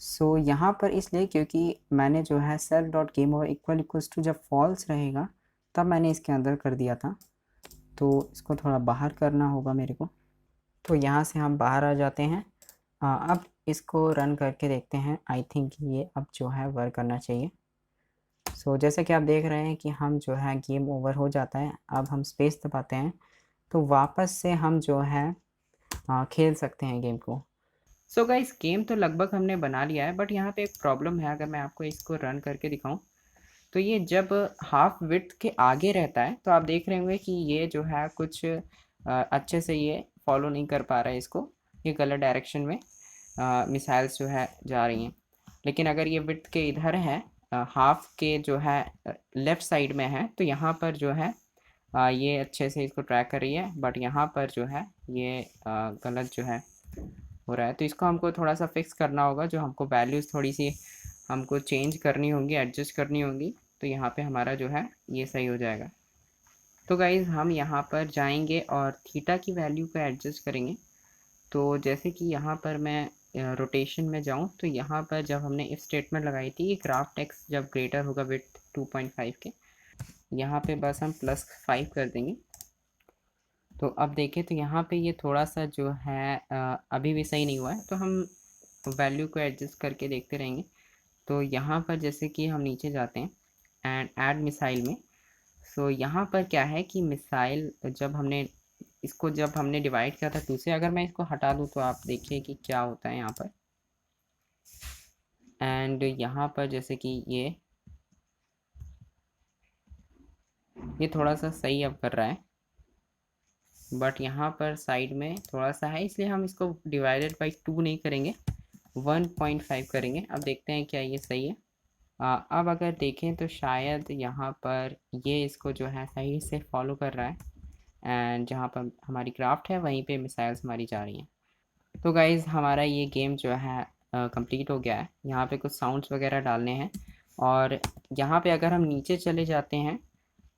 सो यहाँ पर इसलिए क्योंकि मैंने जो है self dot game over equals to जब फॉल्स रहेगा तब मैंने इसके अंदर कर दिया था, तो इसको थोड़ा बाहर करना होगा मेरे को। तो यहाँ से हम बाहर आ जाते हैं। अब इसको रन करके देखते हैं। आई थिंक ये अब जो है वर्क करना चाहिए। सो जैसे कि आप देख रहे हैं कि हम जो है गेम ओवर हो जाता है। अब हम स्पेस दबाते हैं तो वापस से हम जो है खेल सकते हैं गेम को। सो गाइस, गेम तो लगभग हमने बना लिया है, बट यहाँ पे एक प्रॉब्लम है। अगर मैं आपको इसको रन करके दिखाऊं तो ये जब हाफ विड्थ के आगे रहता है तो आप देख रहे होंगे कि ये जो है कुछ अच्छे से ये फॉलो नहीं कर पा रहा है इसको, ये गलत डायरेक्शन में मिसाइल्स जो है जा रही हैं। लेकिन अगर ये विड्थ के इधर है, हाफ के जो है लेफ़्ट साइड में है, तो यहाँ पर जो है ये अच्छे से इसको ट्रैक कर रही है। बट यहाँ पर जो है ये गलत जो है हो रहा है, तो इसको हमको थोड़ा सा फिक्स करना होगा। जो हमको वैल्यूज़ थोड़ी सी हमको चेंज करनी होंगी, एडजस्ट करनी होंगी, तो यहाँ पे हमारा जो है ये सही हो जाएगा। तो गाइज़ हम यहाँ पर जाएंगे और थीटा की वैल्यू को एडजस्ट करेंगे। तो जैसे कि यहाँ पर मैं रोटेशन में जाऊँ तो यहाँ पर जब हमने इफ स्टेटमेंट लगाई थी कि क्राफ्ट एक्स जब ग्रेटर होगा विड्थ 2.5 के, यहाँ पे बस हम +5 कर देंगे। तो अब देखें तो यहाँ पे ये थोड़ा सा जो है अभी भी सही नहीं हुआ है, तो हम वैल्यू को एडजस्ट करके देखते रहेंगे। तो यहाँ पर जैसे कि हम नीचे जाते हैं एंड ऐड मिसाइल में। सो यहाँ पर क्या है कि मिसाइल जब हमने डिवाइड किया था 2 से, अगर मैं इसको हटा दूँ तो आप देखिए कि क्या होता है यहाँ पर। एंड यहाँ पर जैसे कि ये थोड़ा सा सही अब कर रहा है, बट यहाँ पर साइड में थोड़ा सा है, इसलिए हम इसको डिवाइडेड बाई 2 नहीं करेंगे, 1.5 करेंगे। अब देखते हैं क्या ये सही है। अब अगर देखें तो शायद यहाँ पर ये इसको जो है सही से फॉलो कर रहा है, एंड जहाँ पर हमारी क्राफ्ट है वहीं पे मिसाइल्स हमारी जा रही हैं। तो गाइज़ हमारा ये गेम जो है कंप्लीट हो गया है। यहाँ पे कुछ साउंड्स वगैरह डालने हैं, और यहाँ पे अगर हम नीचे चले जाते हैं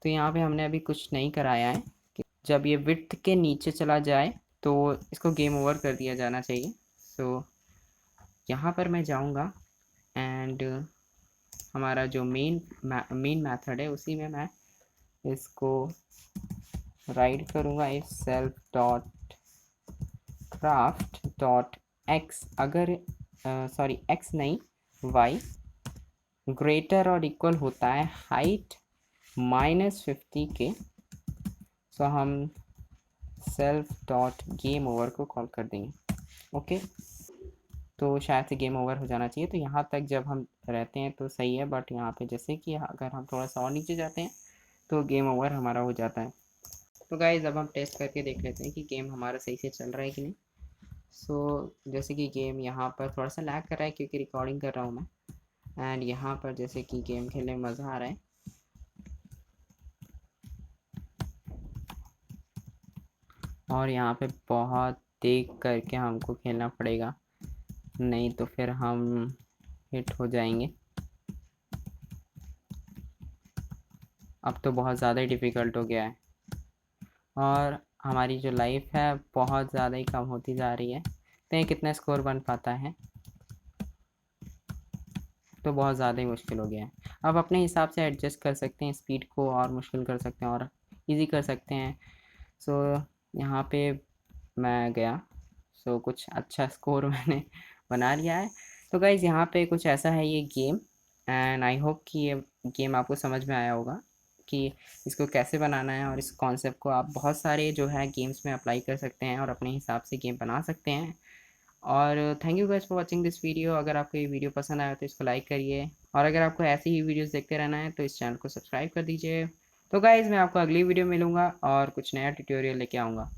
तो यहाँ पे हमने अभी कुछ नहीं कराया है कि जब ये विड्थ के नीचे चला जाए तो इसको गेम ओवर कर दिया जाना चाहिए। सो यहाँ पर मैं जाऊँगा एंड हमारा जो मेन मेथड है उसी में मैं इसको राइट करूँगा, if self dot craft dot x, अगर सॉरी एक्स नहीं वाई ग्रेटर और इक्वल होता है हाइट -50 के, सो हम सेल्फ डॉट गेम ओवर को कॉल कर देंगे। ओके, तो शायद से गेम ओवर हो जाना चाहिए। तो यहाँ तक जब हम रहते हैं तो सही है, बट यहाँ पे जैसे कि अगर हम थोड़ा सा और नीचे जाते हैं तो गेम ओवर हमारा हो जाता है। तो गाइज़ अब हम टेस्ट करके देख लेते हैं कि गेम हमारा सही से चल रहा है कि नहीं। सो जैसे कि गेम यहाँ पर थोड़ा सा लैग कर रहा है क्योंकि रिकॉर्डिंग कर रहा हूँ मैं, एंड यहाँ पर जैसे कि गेम खेलने में मज़ा आ रहा है। और यहाँ पे बहुत देख करके हमको खेलना पड़ेगा, नहीं तो फिर हम हिट हो जाएंगे। अब तो बहुत ज़्यादा ही डिफ़िकल्ट हो गया है, और हमारी जो लाइफ है बहुत ज़्यादा ही कम होती जा रही है। तो कितना स्कोर बन पाता है, तो बहुत ज़्यादा ही मुश्किल हो गया है। अब अपने हिसाब से एडजस्ट कर सकते हैं, स्पीड को और मुश्किल कर सकते हैं और इजी कर सकते हैं। सो यहाँ पे मैं गया, सो कुछ अच्छा स्कोर मैंने बना लिया है। तो गाइज़ यहाँ पे कुछ ऐसा है ये गेम, एंड आई होप कि ये गेम आपको समझ में आया होगा कि इसको कैसे बनाना है, और इस कॉन्सेप्ट को आप बहुत सारे जो है गेम्स में अप्लाई कर सकते हैं और अपने हिसाब से गेम बना सकते हैं। और thank you guys for watching this video. अगर आपको ये वीडियो पसंद आया तो इसको लाइक करिए, और अगर आपको ऐसी ही वीडियोस देखते रहना है तो इस चैनल को सब्सक्राइब कर दीजिए। तो गाइज़ मैं आपको अगली वीडियो मिलूँगा और कुछ नया ट्यूटोरियल लेके आऊँगा।